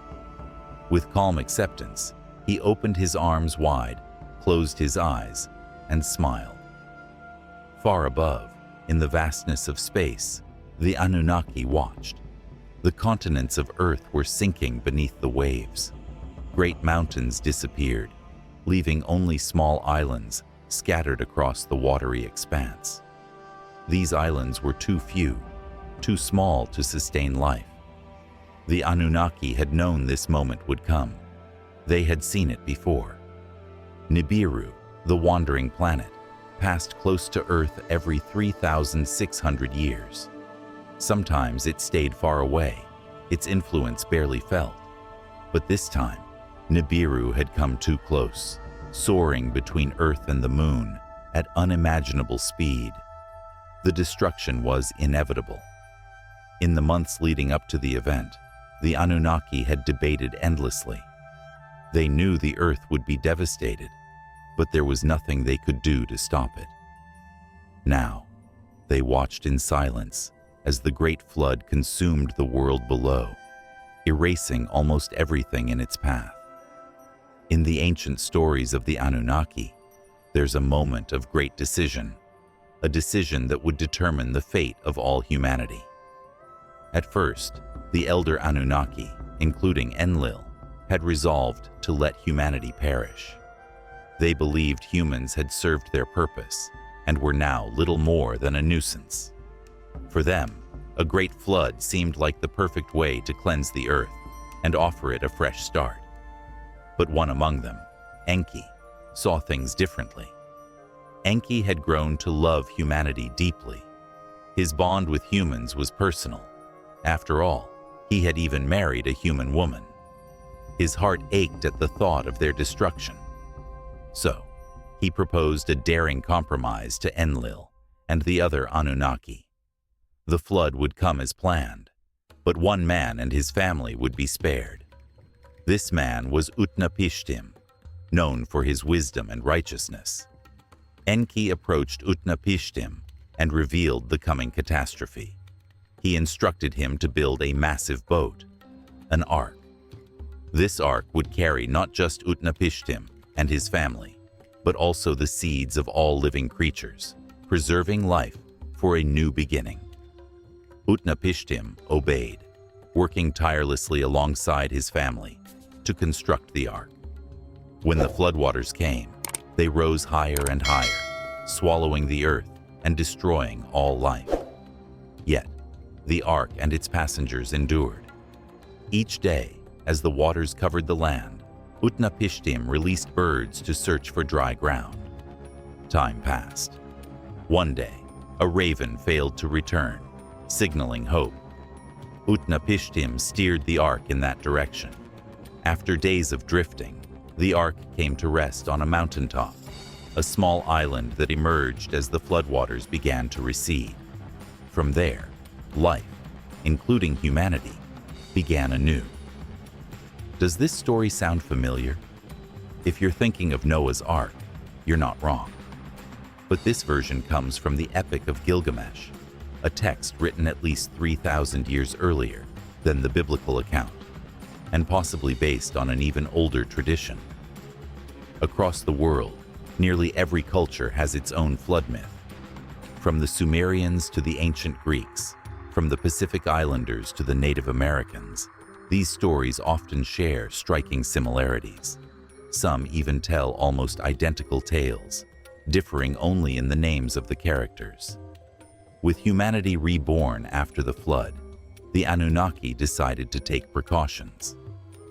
With calm acceptance, he opened his arms wide, closed his eyes, and smiled. Far above, in the vastness of space, the Annunaki watched. The continents of Earth were sinking beneath the waves. Great mountains disappeared, leaving only small islands scattered across the watery expanse. These islands were too few, too small to sustain life. The Annunaki had known this moment would come. They had seen it before. Nibiru, the wandering planet, passed close to Earth every 3,600 years. Sometimes it stayed far away, its influence barely felt. But this time, Nibiru had come too close, soaring between Earth and the Moon at unimaginable speed. The destruction was inevitable. In the months leading up to the event, the Annunaki had debated endlessly. They knew the Earth would be devastated, but there was nothing they could do to stop it. Now, they watched in silence as the great flood consumed the world below, erasing almost everything in its path. In the ancient stories of the Annunaki, there's a moment of great decision, a decision that would determine the fate of all humanity. At first, the elder Annunaki, including Enlil, had resolved to let humanity perish. They believed humans had served their purpose and were now little more than a nuisance. For them, a great flood seemed like the perfect way to cleanse the earth and offer it a fresh start. But one among them, Enki, saw things differently. Enki had grown to love humanity deeply. His bond with humans was personal. After all, he had even married a human woman. His heart ached at the thought of their destruction. So, he proposed a daring compromise to Enlil and the other Annunaki. The flood would come as planned, but one man and his family would be spared. This man was Utnapishtim, known for his wisdom and righteousness. Enki approached Utnapishtim and revealed the coming catastrophe. He instructed him to build a massive boat, an ark. This ark would carry not just Utnapishtim and his family, but also the seeds of all living creatures, preserving life for a new beginning. Utnapishtim obeyed, working tirelessly alongside his family to construct the ark. When the floodwaters came, They rose higher and higher, swallowing the earth and destroying all life. Yet, the ark and its passengers endured. Each day, as the waters covered the land, Utnapishtim released birds to search for dry ground. Time passed. One day, a raven failed to return, signaling hope. Utnapishtim steered the ark in that direction. After days of drifting, the ark came to rest on a mountaintop, a small island that emerged as the floodwaters began to recede. From there, life, including humanity, began anew. Does this story sound familiar? If you're thinking of Noah's Ark, you're not wrong. But this version comes from the Epic of Gilgamesh, a text written at least 3,000 years earlier than the biblical account, and possibly based on an even older tradition. Across the world, nearly every culture has its own flood myth. From the Sumerians to the ancient Greeks, from the Pacific Islanders to the Native Americans, these stories often share striking similarities. Some even tell almost identical tales, differing only in the names of the characters. With humanity reborn after the flood, the Anunnaki decided to take precautions.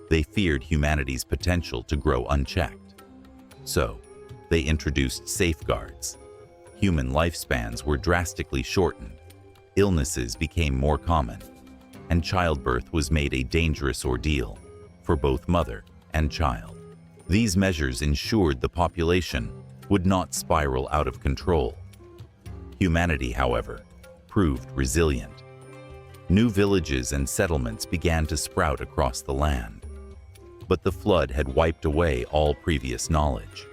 They feared humanity's potential to grow unchecked. So, they introduced safeguards. Human lifespans were drastically shortened, illnesses became more common, and childbirth was made a dangerous ordeal for both mother and child. These measures ensured the population would not spiral out of control. Humanity, however, proved resilient. New villages and settlements began to sprout across the land. But the flood had wiped away all previous knowledge.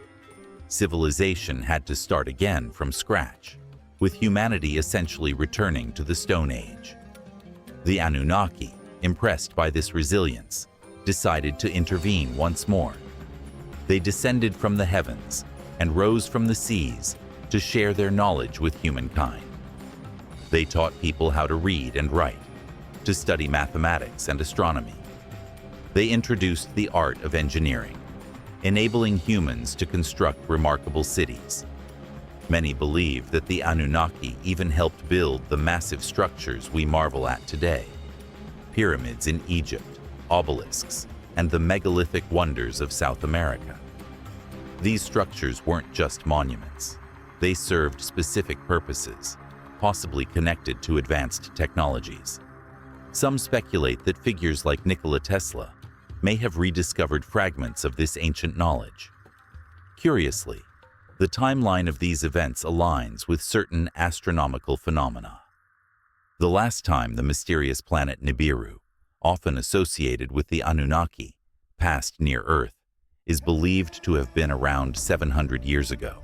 Civilization had to start again from scratch, with humanity essentially returning to the Stone Age. The Anunnaki, impressed by this resilience, decided to intervene once more. They descended from the heavens and rose from the seas to share their knowledge with humankind. They taught people how to read and write, to study mathematics and astronomy. They introduced the art of engineering, enabling humans to construct remarkable cities. Many believe that the Anunnaki even helped build the massive structures we marvel at today: pyramids in Egypt, obelisks, and the megalithic wonders of South America. These structures weren't just monuments. They served specific purposes, possibly connected to advanced technologies. Some speculate that figures like Nikola Tesla may have rediscovered fragments of this ancient knowledge. Curiously, the timeline of these events aligns with certain astronomical phenomena. The last time the mysterious planet Nibiru, often associated with the Anunnaki, passed near Earth, is believed to have been around 700 years ago,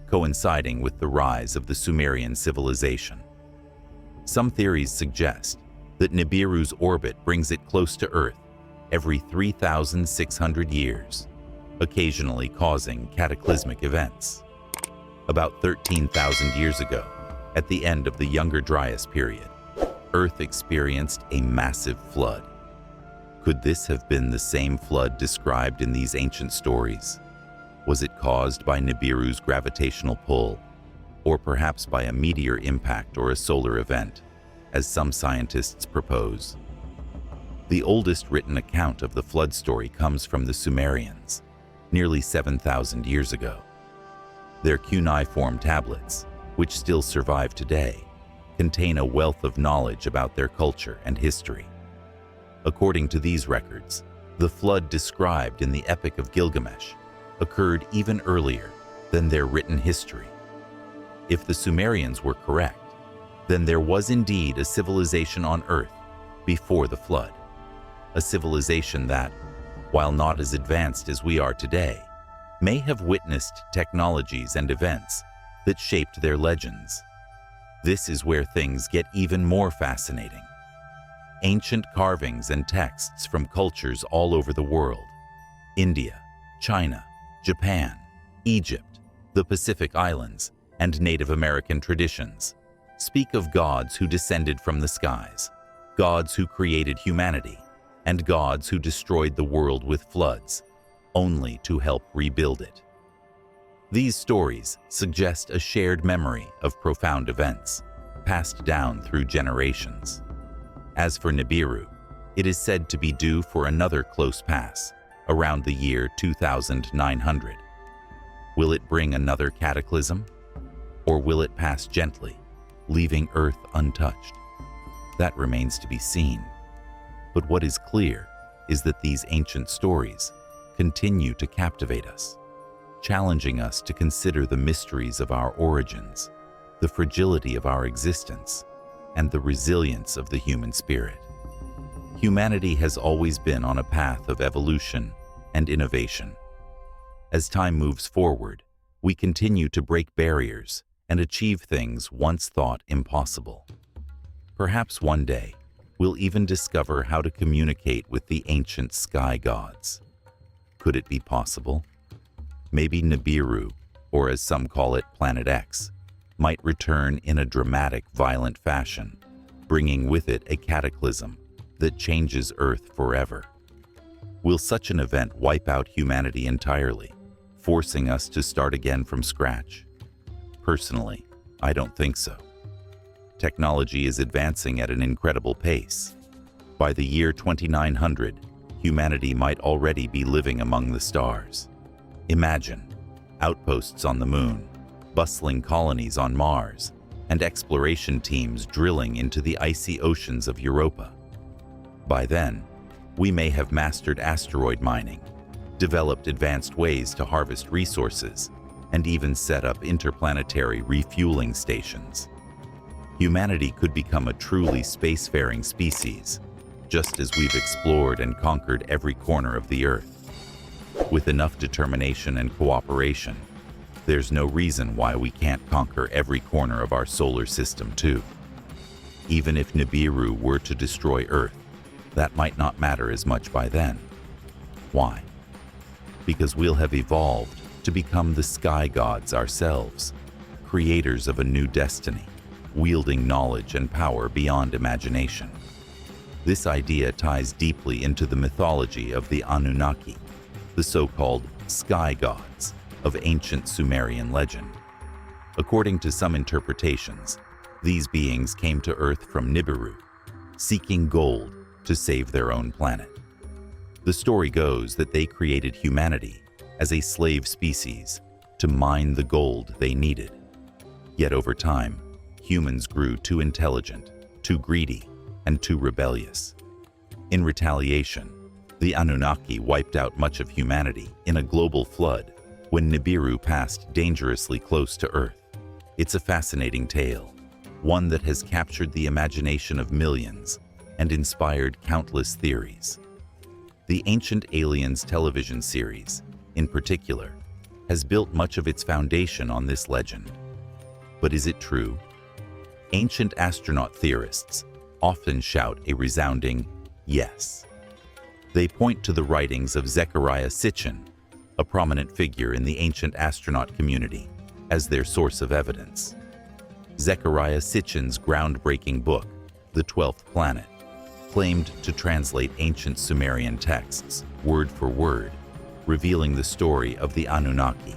coinciding with the rise of the Sumerian civilization. Some theories suggest that Nibiru's orbit brings it close to Earth every 3,600 years, occasionally causing cataclysmic events. About 13,000 years ago, at the end of the Younger Dryas period, Earth experienced a massive flood. Could this have been the same flood described in these ancient stories? Was it caused by Nibiru's gravitational pull, or perhaps by a meteor impact or a solar event, as some scientists propose? The oldest written account of the flood story comes from the Sumerians, nearly 7,000 years ago. Their cuneiform tablets, which still survive today, contain a wealth of knowledge about their culture and history. According to these records, the flood described in the Epic of Gilgamesh occurred even earlier than their written history. If the Sumerians were correct, then there was indeed a civilization on Earth before the flood, a civilization that, while not as advanced as we are today, may have witnessed technologies and events that shaped their legends. This is where things get even more fascinating. Ancient carvings and texts from cultures all over the world: India, China, Japan, Egypt, the Pacific Islands, and Native American traditions speak of gods who descended from the skies, gods who created humanity, and gods who destroyed the world with floods, only to help rebuild it. These stories suggest a shared memory of profound events, passed down through generations. As for Nibiru, it is said to be due for another close pass, around the year 2900. Will it bring another cataclysm? Or will it pass gently, leaving Earth untouched? That remains to be seen. But what is clear is that these ancient stories continue to captivate us, challenging us to consider the mysteries of our origins, the fragility of our existence, and the resilience of the human spirit. Humanity has always been on a path of evolution and innovation. As time moves forward, we continue to break barriers and achieve things once thought impossible. Perhaps one day, we'll even discover how to communicate with the ancient sky gods. Could it be possible? Maybe Nibiru, or as some call it, Planet X, might return in a dramatic, violent fashion, bringing with it a cataclysm that changes Earth forever. Will such an event wipe out humanity entirely, forcing us to start again from scratch? Personally, I don't think so. Technology is advancing at an incredible pace. By the year 2900, humanity might already be living among the stars. Imagine outposts on the moon, bustling colonies on Mars, and exploration teams drilling into the icy oceans of Europa. By then, we may have mastered asteroid mining, developed advanced ways to harvest resources, and even set up interplanetary refueling stations. Humanity could become a truly spacefaring species, just as we've explored and conquered every corner of the Earth. With enough determination and cooperation, there's no reason why we can't conquer every corner of our solar system too. Even if Nibiru were to destroy Earth, that might not matter as much by then. Why? Because we'll have evolved to become the sky gods ourselves, creators of a new destiny, wielding knowledge and power beyond imagination. This idea ties deeply into the mythology of the Annunaki, the so-called sky gods of ancient Sumerian legend. According to some interpretations, these beings came to Earth from Nibiru, seeking gold to save their own planet. The story goes that they created humanity as a slave species to mine the gold they needed. Yet over time, humans grew too intelligent, too greedy, and too rebellious. In retaliation, the Anunnaki wiped out much of humanity in a global flood when Nibiru passed dangerously close to Earth. It's a fascinating tale, one that has captured the imagination of millions and inspired countless theories. The Ancient Aliens television series, in particular, has built much of its foundation on this legend. But is it true? Ancient astronaut theorists often shout a resounding yes. They point to the writings of Zecharia Sitchin, a prominent figure in the ancient astronaut community, as their source of evidence. Zecharia Sitchin's groundbreaking book, The 12th Planet, claimed to translate ancient Sumerian texts, word for word, revealing the story of the Anunnaki.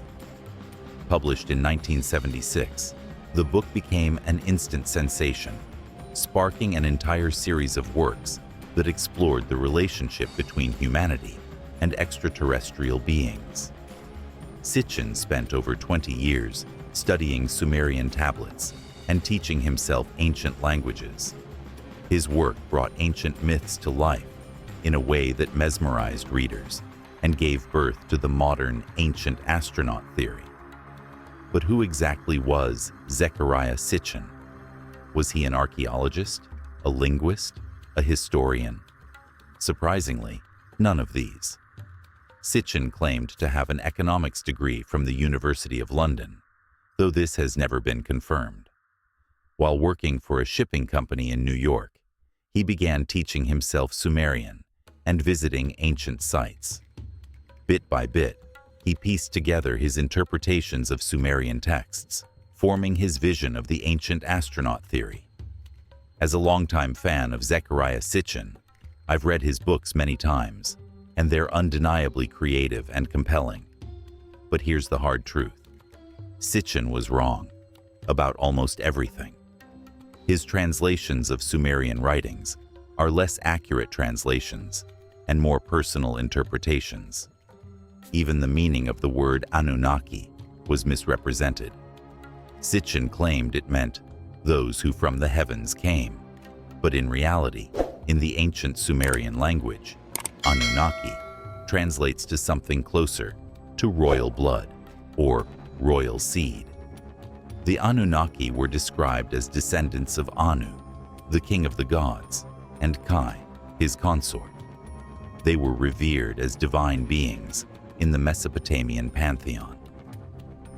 Published in 1976, the book became an instant sensation, sparking an entire series of works that explored the relationship between humanity and extraterrestrial beings. Sitchin spent over 20 years studying Sumerian tablets and teaching himself ancient languages. His work brought ancient myths to life in a way that mesmerized readers and gave birth to the modern ancient astronaut theory. But who exactly was Zecharia Sitchin? Was he an archaeologist, a linguist, a historian? Surprisingly, none of these. Sitchin claimed to have an economics degree from the University of London, though this has never been confirmed. While working for a shipping company in New York, he began teaching himself Sumerian and visiting ancient sites. Bit by bit, he pieced together his interpretations of Sumerian texts, forming his vision of the ancient astronaut theory. As a longtime fan of Zecharia Sitchin, I've read his books many times, and they're undeniably creative and compelling. But here's the hard truth. Sitchin was wrong about almost everything. His translations of Sumerian writings are less accurate translations and more personal interpretations. Even the meaning of the word Annunaki was misrepresented. Sitchin claimed it meant those who from the heavens came, but in reality, in the ancient Sumerian language, Annunaki translates to something closer to royal blood or royal seed. The Annunaki were described as descendants of Anu, the king of the gods, and Kai, his consort. They were revered as divine beings in the Mesopotamian pantheon.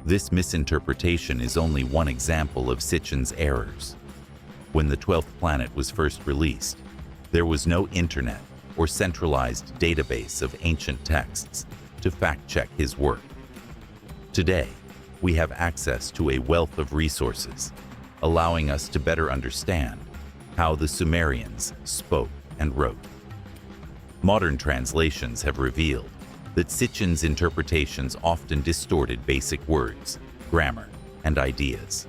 This misinterpretation is only one example of Sitchin's errors. When the 12th planet was first released, there was no internet or centralized database of ancient texts to fact-check his work. Today, we have access to a wealth of resources, allowing us to better understand how the Sumerians spoke and wrote. Modern translations have revealed that Sitchin's interpretations often distorted basic words, grammar, and ideas.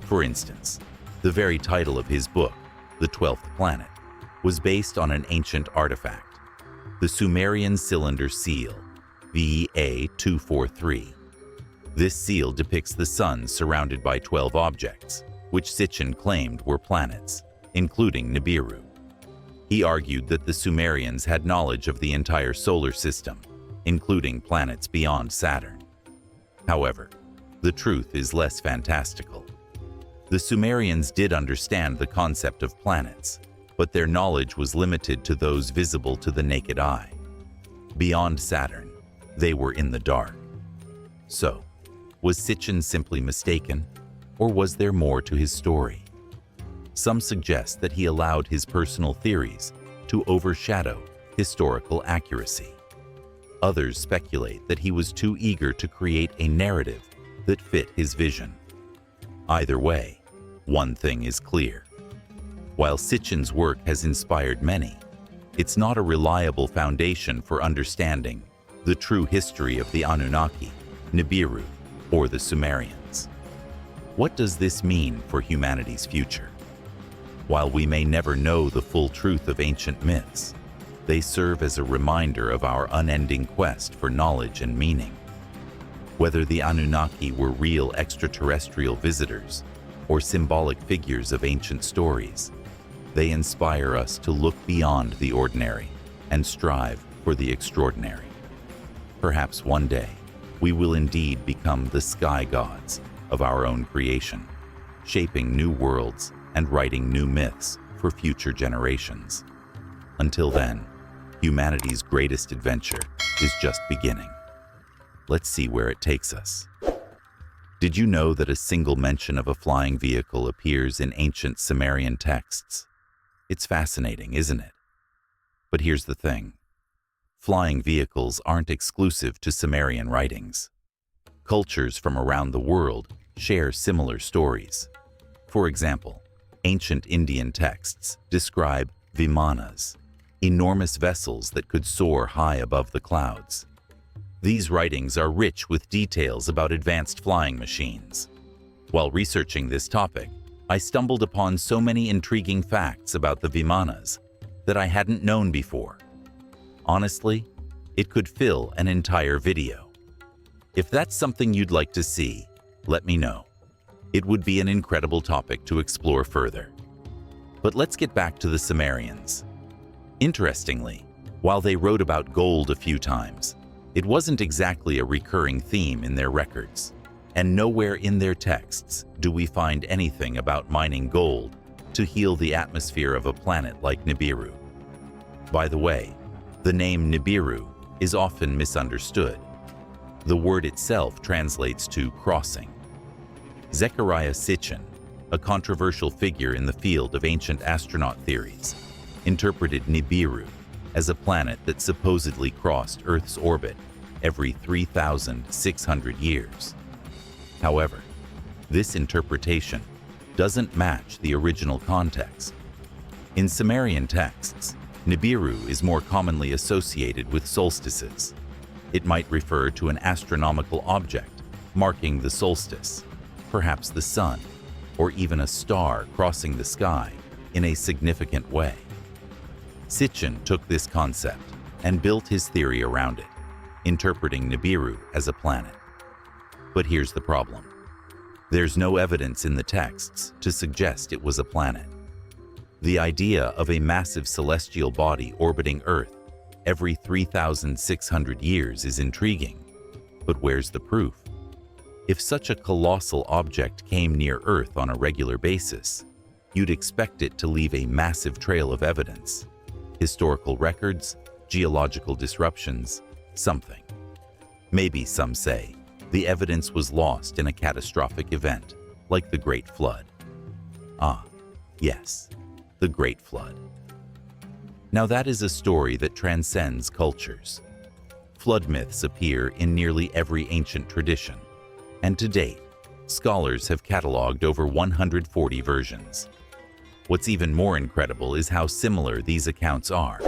For instance, the very title of his book, The 12th Planet, was based on an ancient artifact, the Sumerian cylinder seal, VA-243. This seal depicts the sun surrounded by 12 objects, which Sitchin claimed were planets, including Nibiru. He argued that the Sumerians had knowledge of the entire solar system, including planets beyond Saturn. However, the truth is less fantastical. The Sumerians did understand the concept of planets, but their knowledge was limited to those visible to the naked eye. Beyond Saturn, they were in the dark. So, was Sitchin simply mistaken, or was there more to his story? Some suggest that he allowed his personal theories to overshadow historical accuracy. Others speculate that he was too eager to create a narrative that fit his vision. Either way, one thing is clear. While Sitchin's work has inspired many, it's not a reliable foundation for understanding the true history of the Anunnaki, Nibiru, or the Sumerians. What does this mean for humanity's future? While we may never know the full truth of ancient myths, they serve as a reminder of our unending quest for knowledge and meaning. Whether the Anunnaki were real extraterrestrial visitors or symbolic figures of ancient stories, they inspire us to look beyond the ordinary and strive for the extraordinary. Perhaps one day, we will indeed become the sky gods of our own creation, shaping new worlds and writing new myths for future generations. Until then, humanity's greatest adventure is just beginning. Let's see where it takes us. Did you know that a single mention of a flying vehicle appears in ancient Sumerian texts? It's fascinating, isn't it? But here's the thing. Flying vehicles aren't exclusive to Sumerian writings. Cultures from around the world share similar stories. For example, ancient Indian texts describe vimanas, enormous vessels that could soar high above the clouds. These writings are rich with details about advanced flying machines. While researching this topic, I stumbled upon so many intriguing facts about the vimanas that I hadn't known before. Honestly, it could fill an entire video. If that's something you'd like to see, let me know. It would be an incredible topic to explore further. But let's get back to the Sumerians. Interestingly, while they wrote about gold a few times, it wasn't exactly a recurring theme in their records, and nowhere in their texts do we find anything about mining gold to heal the atmosphere of a planet like Nibiru. By the way, the name Nibiru is often misunderstood. The word itself translates to crossing. Zecharia Sitchin, a controversial figure in the field of ancient astronaut theories, interpreted Nibiru as a planet that supposedly crossed Earth's orbit every 3,600 years. However, this interpretation doesn't match the original context. In Sumerian texts, Nibiru is more commonly associated with solstices. It might refer to an astronomical object marking the solstice, perhaps the sun, or even a star crossing the sky in a significant way. Sitchin took this concept and built his theory around it, interpreting Nibiru as a planet. But here's the problem. There's no evidence in the texts to suggest it was a planet. The idea of a massive celestial body orbiting Earth every 3,600 years is intriguing, but where's the proof? If such a colossal object came near Earth on a regular basis, you'd expect it to leave a massive trail of evidence. Historical records, geological disruptions, something. Maybe, some say, the evidence was lost in a catastrophic event, like the Great Flood. Ah, yes, the Great Flood. Now that is a story that transcends cultures. Flood myths appear in nearly every ancient tradition, and to date, scholars have cataloged over 140 versions. What's even more incredible is how similar these accounts are.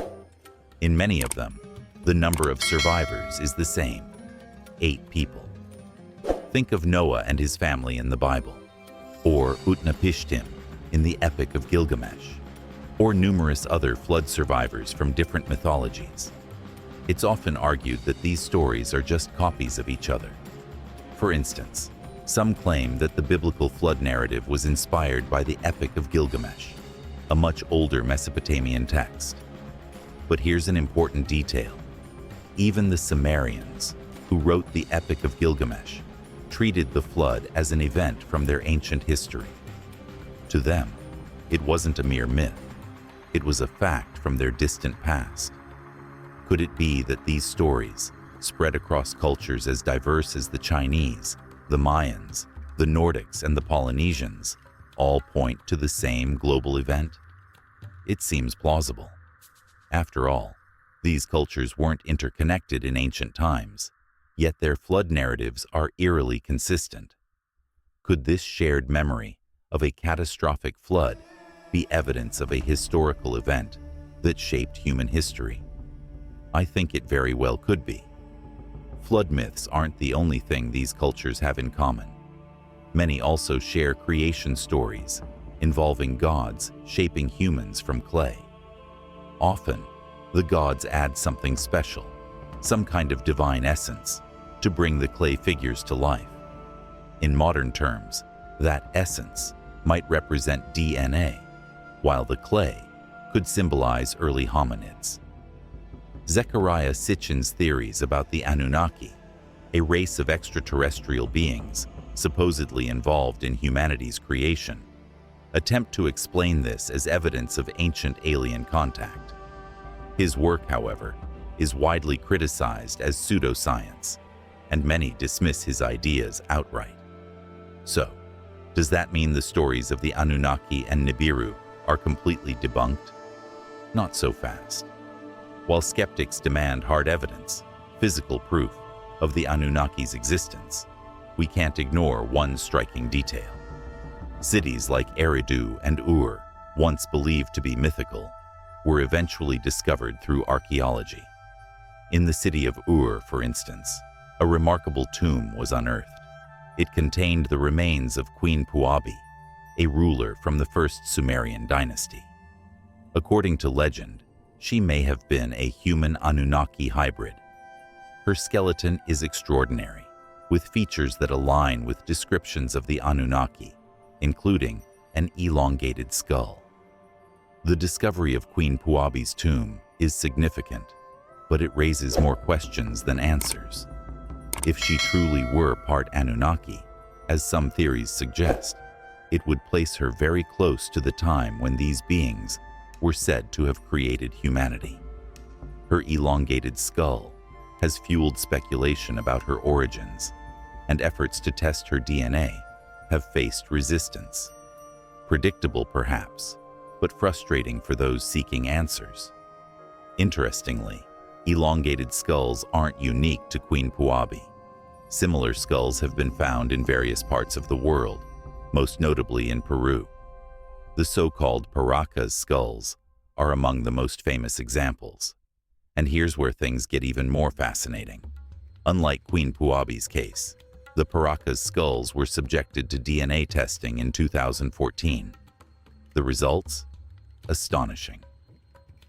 In many of them, the number of survivors is the same: 8 people. Think of Noah and his family in the Bible, or Utnapishtim in the Epic of Gilgamesh, or numerous other flood survivors from different mythologies. It's often argued that these stories are just copies of each other. For instance, some claim that the biblical flood narrative was inspired by the Epic of Gilgamesh, a much older Mesopotamian text. But here's an important detail. Even the Sumerians, who wrote the Epic of Gilgamesh, treated the flood as an event from their ancient history. To them, it wasn't a mere myth. It was a fact from their distant past. Could it be that these stories, spread across cultures as diverse as the Chinese, the Mayans, the Nordics, and the Polynesians, all point to the same global event? It seems plausible. After all, these cultures weren't interconnected in ancient times, yet their flood narratives are eerily consistent. Could this shared memory of a catastrophic flood be evidence of a historical event that shaped human history? I think it very well could be. Flood myths aren't the only thing these cultures have in common. Many also share creation stories involving gods shaping humans from clay. Often, the gods add something special, some kind of divine essence, to bring the clay figures to life. In modern terms, that essence might represent DNA, while the clay could symbolize early hominids. Zecharia Sitchin's theories about the Annunaki, a race of extraterrestrial beings supposedly involved in humanity's creation, attempt to explain this as evidence of ancient alien contact. His work, however, is widely criticized as pseudoscience, and many dismiss his ideas outright. So, does that mean the stories of the Annunaki and Nibiru are completely debunked? Not so fast. While skeptics demand hard evidence, physical proof, of the Annunnaki's existence, we can't ignore one striking detail. Cities like Eridu and Ur, once believed to be mythical, were eventually discovered through archaeology. In the city of Ur, for instance, a remarkable tomb was unearthed. It contained the remains of Queen Puabi, a ruler from the first Sumerian dynasty. According to legend, she may have been a human Anunnaki hybrid. Her skeleton is extraordinary, with features that align with descriptions of the Anunnaki, including an elongated skull. The discovery of Queen Puabi's tomb is significant, but it raises more questions than answers. If she truly were part Anunnaki, as some theories suggest, it would place her very close to the time when these beings were said to have created humanity. Her elongated skull has fueled speculation about her origins, and efforts to test her DNA have faced resistance. Predictable perhaps, but frustrating for those seeking answers. Interestingly, elongated skulls aren't unique to Queen Puabi. Similar skulls have been found in various parts of the world, most notably in Peru. The so-called Paracas skulls are among the most famous examples. And here's where things get even more fascinating. Unlike Queen Puabi's case, The Paracas skulls were subjected to DNA testing in 2014. The results? Astonishing.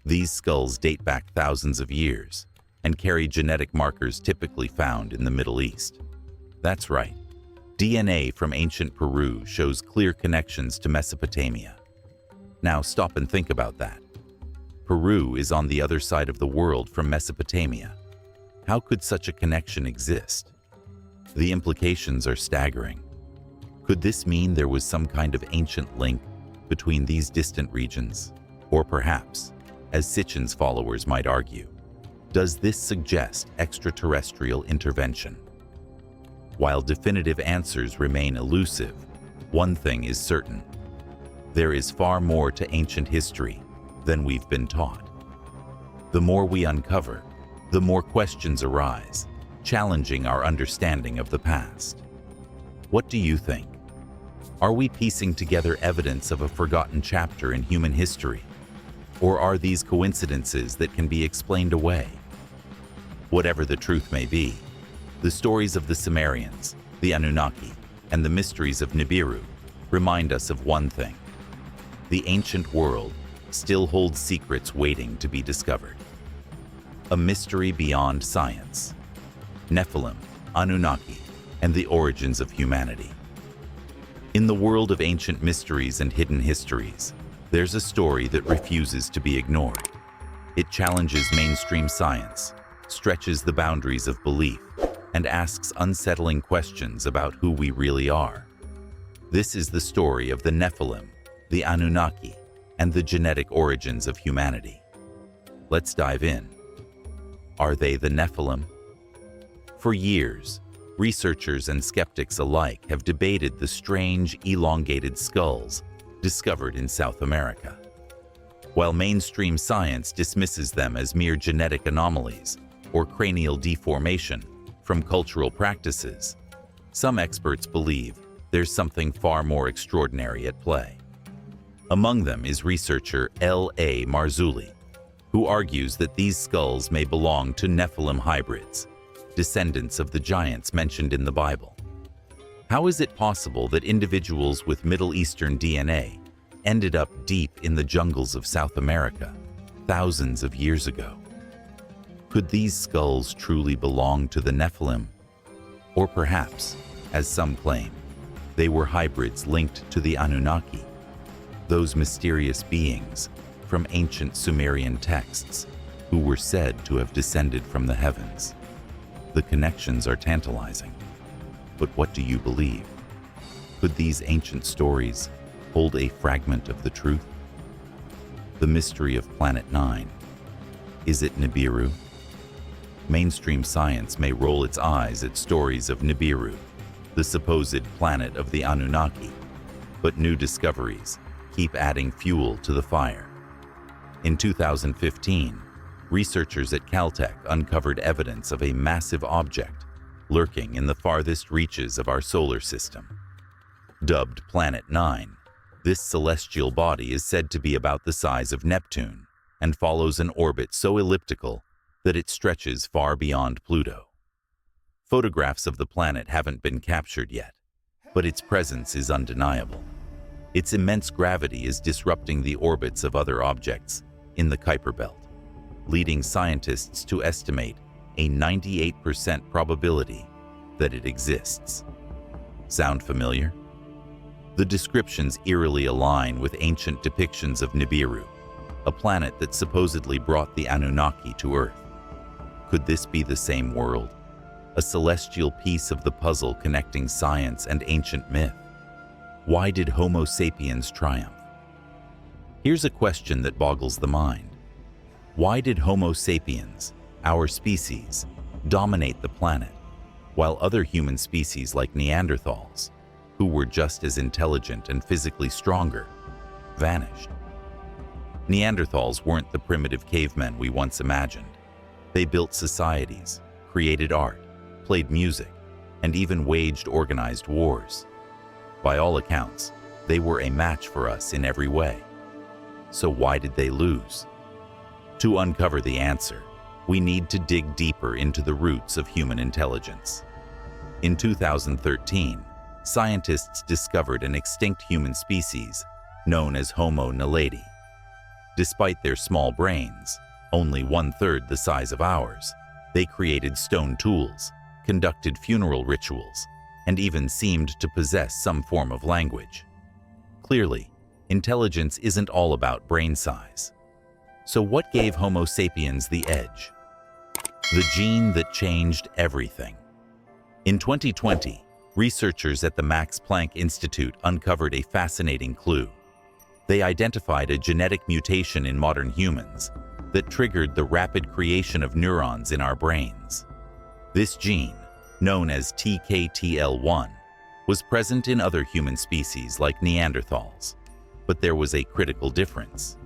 These skulls date back thousands of years and carry genetic markers typically found in the Middle East. That's right. DNA from ancient Peru shows clear connections to Mesopotamia. Now stop and think about that. Peru is on the other side of the world from Mesopotamia. How could such a connection exist? The implications are staggering. Could this mean there was some kind of ancient link between these distant regions? Or perhaps, as Sitchin's followers might argue, does this suggest extraterrestrial intervention? While definitive answers remain elusive, one thing is certain. There is far more to ancient history than we've been taught. The more we uncover, the more questions arise, challenging our understanding of the past. What do you think? Are we piecing together evidence of a forgotten chapter in human history? Or are these coincidences that can be explained away? Whatever the truth may be, the stories of the Sumerians, the Anunnaki, and the mysteries of Nibiru remind us of one thing. The ancient world still holds secrets waiting to be discovered. A mystery beyond science. Nephilim, Anunnaki, and the origins of humanity. In the world of ancient mysteries and hidden histories, there's a story that refuses to be ignored. It challenges mainstream science, stretches the boundaries of belief, and asks unsettling questions about who we really are. This is the story of the Nephilim, the Anunnaki, and the genetic origins of humanity. Let's dive in. Are they the Nephilim? For years, researchers and skeptics alike have debated the strange, elongated skulls discovered in South America. While mainstream science dismisses them as mere genetic anomalies or cranial deformation from cultural practices, some experts believe there's something far more extraordinary at play. Among them is researcher L.A. Marzulli, who argues that these skulls may belong to Nephilim hybrids, descendants of the giants mentioned in the Bible. How is it possible that individuals with Middle Eastern DNA ended up deep in the jungles of South America thousands of years ago? Could these skulls truly belong to the Nephilim? Or perhaps, as some claim, they were hybrids linked to the Anunnaki, those mysterious beings from ancient Sumerian texts who were said to have descended from the heavens. The connections are tantalizing. But what do you believe? Could these ancient stories hold a fragment of the truth? The mystery of Planet 9. Is it Nibiru? Mainstream science may roll its eyes at stories of Nibiru, the supposed planet of the Anunnaki, but new discoveries keep adding fuel to the fire. In 2015, researchers at Caltech uncovered evidence of a massive object lurking in the farthest reaches of our solar system. Dubbed Planet 9, this celestial body is said to be about the size of Neptune and follows an orbit so elliptical that it stretches far beyond Pluto. Photographs of the planet haven't been captured yet, but its presence is undeniable. Its immense gravity is disrupting the orbits of other objects in the Kuiper Belt, leading scientists to estimate a 98% probability that it exists. Sound familiar? The descriptions eerily align with ancient depictions of Nibiru, a planet that supposedly brought the Anunnaki to Earth. Could this be the same world? A celestial piece of the puzzle connecting science and ancient myth? Why did Homo sapiens triumph? Here's a question that boggles the mind. Why did Homo sapiens, our species, dominate the planet, while other human species like Neanderthals, who were just as intelligent and physically stronger, vanished? Neanderthals weren't the primitive cavemen we once imagined. They built societies, created art, played music, and even waged organized wars. By all accounts, they were a match for us in every way. So why did they lose? To uncover the answer, we need to dig deeper into the roots of human intelligence. In 2013, scientists discovered an extinct human species known as Homo naledi. Despite their small brains, only 1/3 the size of ours, they created stone tools, conducted funeral rituals, and even seemed to possess some form of language. Clearly, intelligence isn't all about brain size. So what gave Homo sapiens the edge? The gene that changed everything. In 2020, researchers at the Max Planck Institute uncovered a fascinating clue. They identified a genetic mutation in modern humans that triggered the rapid creation of neurons in our brains. This gene, known as TKTL1, was present in other human species like Neanderthals, but there was a critical difference.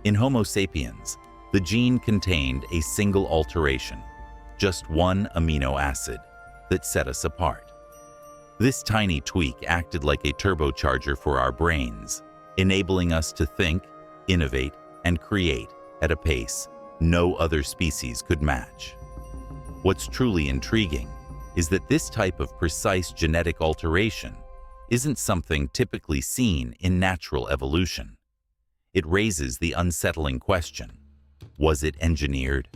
In Homo sapiens, the gene contained a single alteration, just one amino acid, that set us apart. This tiny tweak acted like a turbocharger for our brains, enabling us to think, innovate, and create at a pace no other species could match. What's truly intriguing is that this type of precise genetic alteration isn't something typically seen in natural evolution. It raises the unsettling question: was it engineered?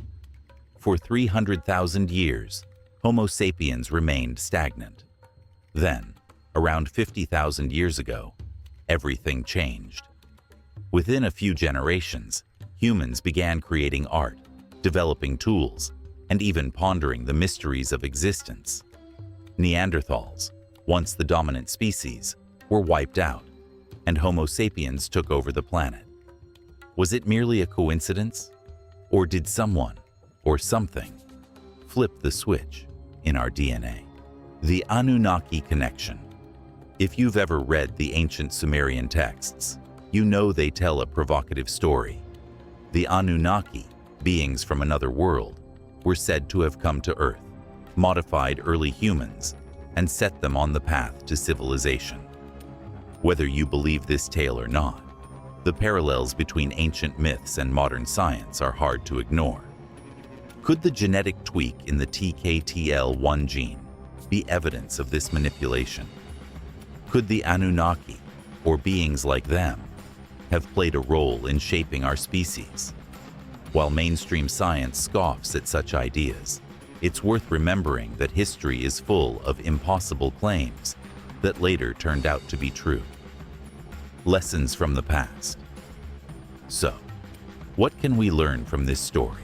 For 300,000 years, Homo sapiens remained stagnant. Then, around 50,000 years ago, everything changed. Within a few generations, humans began creating art, developing tools, and even pondering the mysteries of existence. Neanderthals, once the dominant species, were wiped out, and Homo sapiens took over the planet. Was it merely a coincidence? Or did someone, or something, flip the switch in our DNA? The Annunaki connection. If you've ever read the ancient Sumerian texts, you know they tell a provocative story. The Annunaki, beings from another world, were said to have come to Earth, modified early humans, and set them on the path to civilization. Whether you believe this tale or not, the parallels between ancient myths and modern science are hard to ignore. Could the genetic tweak in the TKTL1 gene be evidence of this manipulation? Could the Annunaki, or beings like them, have played a role in shaping our species? While mainstream science scoffs at such ideas, it's worth remembering that history is full of impossible claims that later turned out to be true. Lessons from the past. So, what can we learn from this story?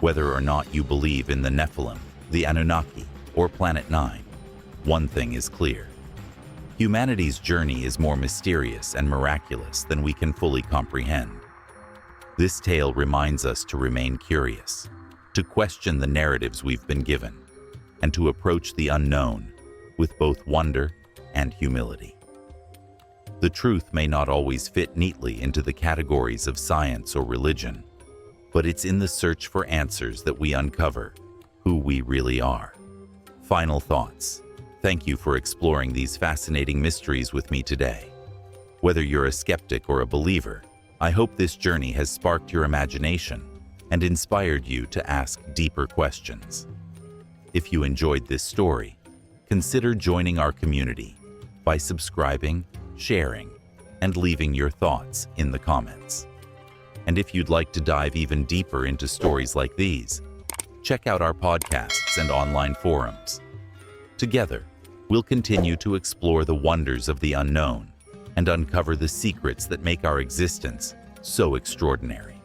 Whether or not you believe in the Nephilim, the Anunnaki, or Planet 9, one thing is clear. Humanity's journey is more mysterious and miraculous than we can fully comprehend. This tale reminds us to remain curious, to question the narratives we've been given, and to approach the unknown with both wonder and humility. The truth may not always fit neatly into the categories of science or religion, but it's in the search for answers that we uncover who we really are. Final thoughts. Thank you for exploring these fascinating mysteries with me today. Whether you're a skeptic or a believer, I hope this journey has sparked your imagination and inspired you to ask deeper questions. If you enjoyed this story, consider joining our community by subscribing, sharing, and leaving your thoughts in the comments. And if you'd like to dive even deeper into stories like these, check out our podcasts and online forums. Together, we'll continue to explore the wonders of the unknown and uncover the secrets that make our existence so extraordinary.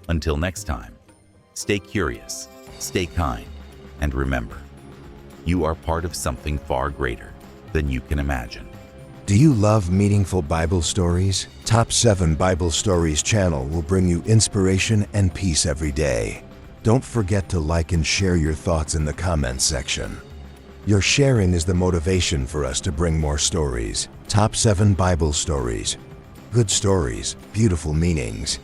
Until next time, stay curious, stay kind, and remember, you are part of something far greater than you can imagine. Do you love meaningful Bible stories? Top 7 Bible Stories channel will bring you inspiration and peace every day. Don't forget to like and share your thoughts in the comments section. Your sharing is the motivation for us to bring more stories. Top 7 Bible Stories. Good stories, beautiful meanings.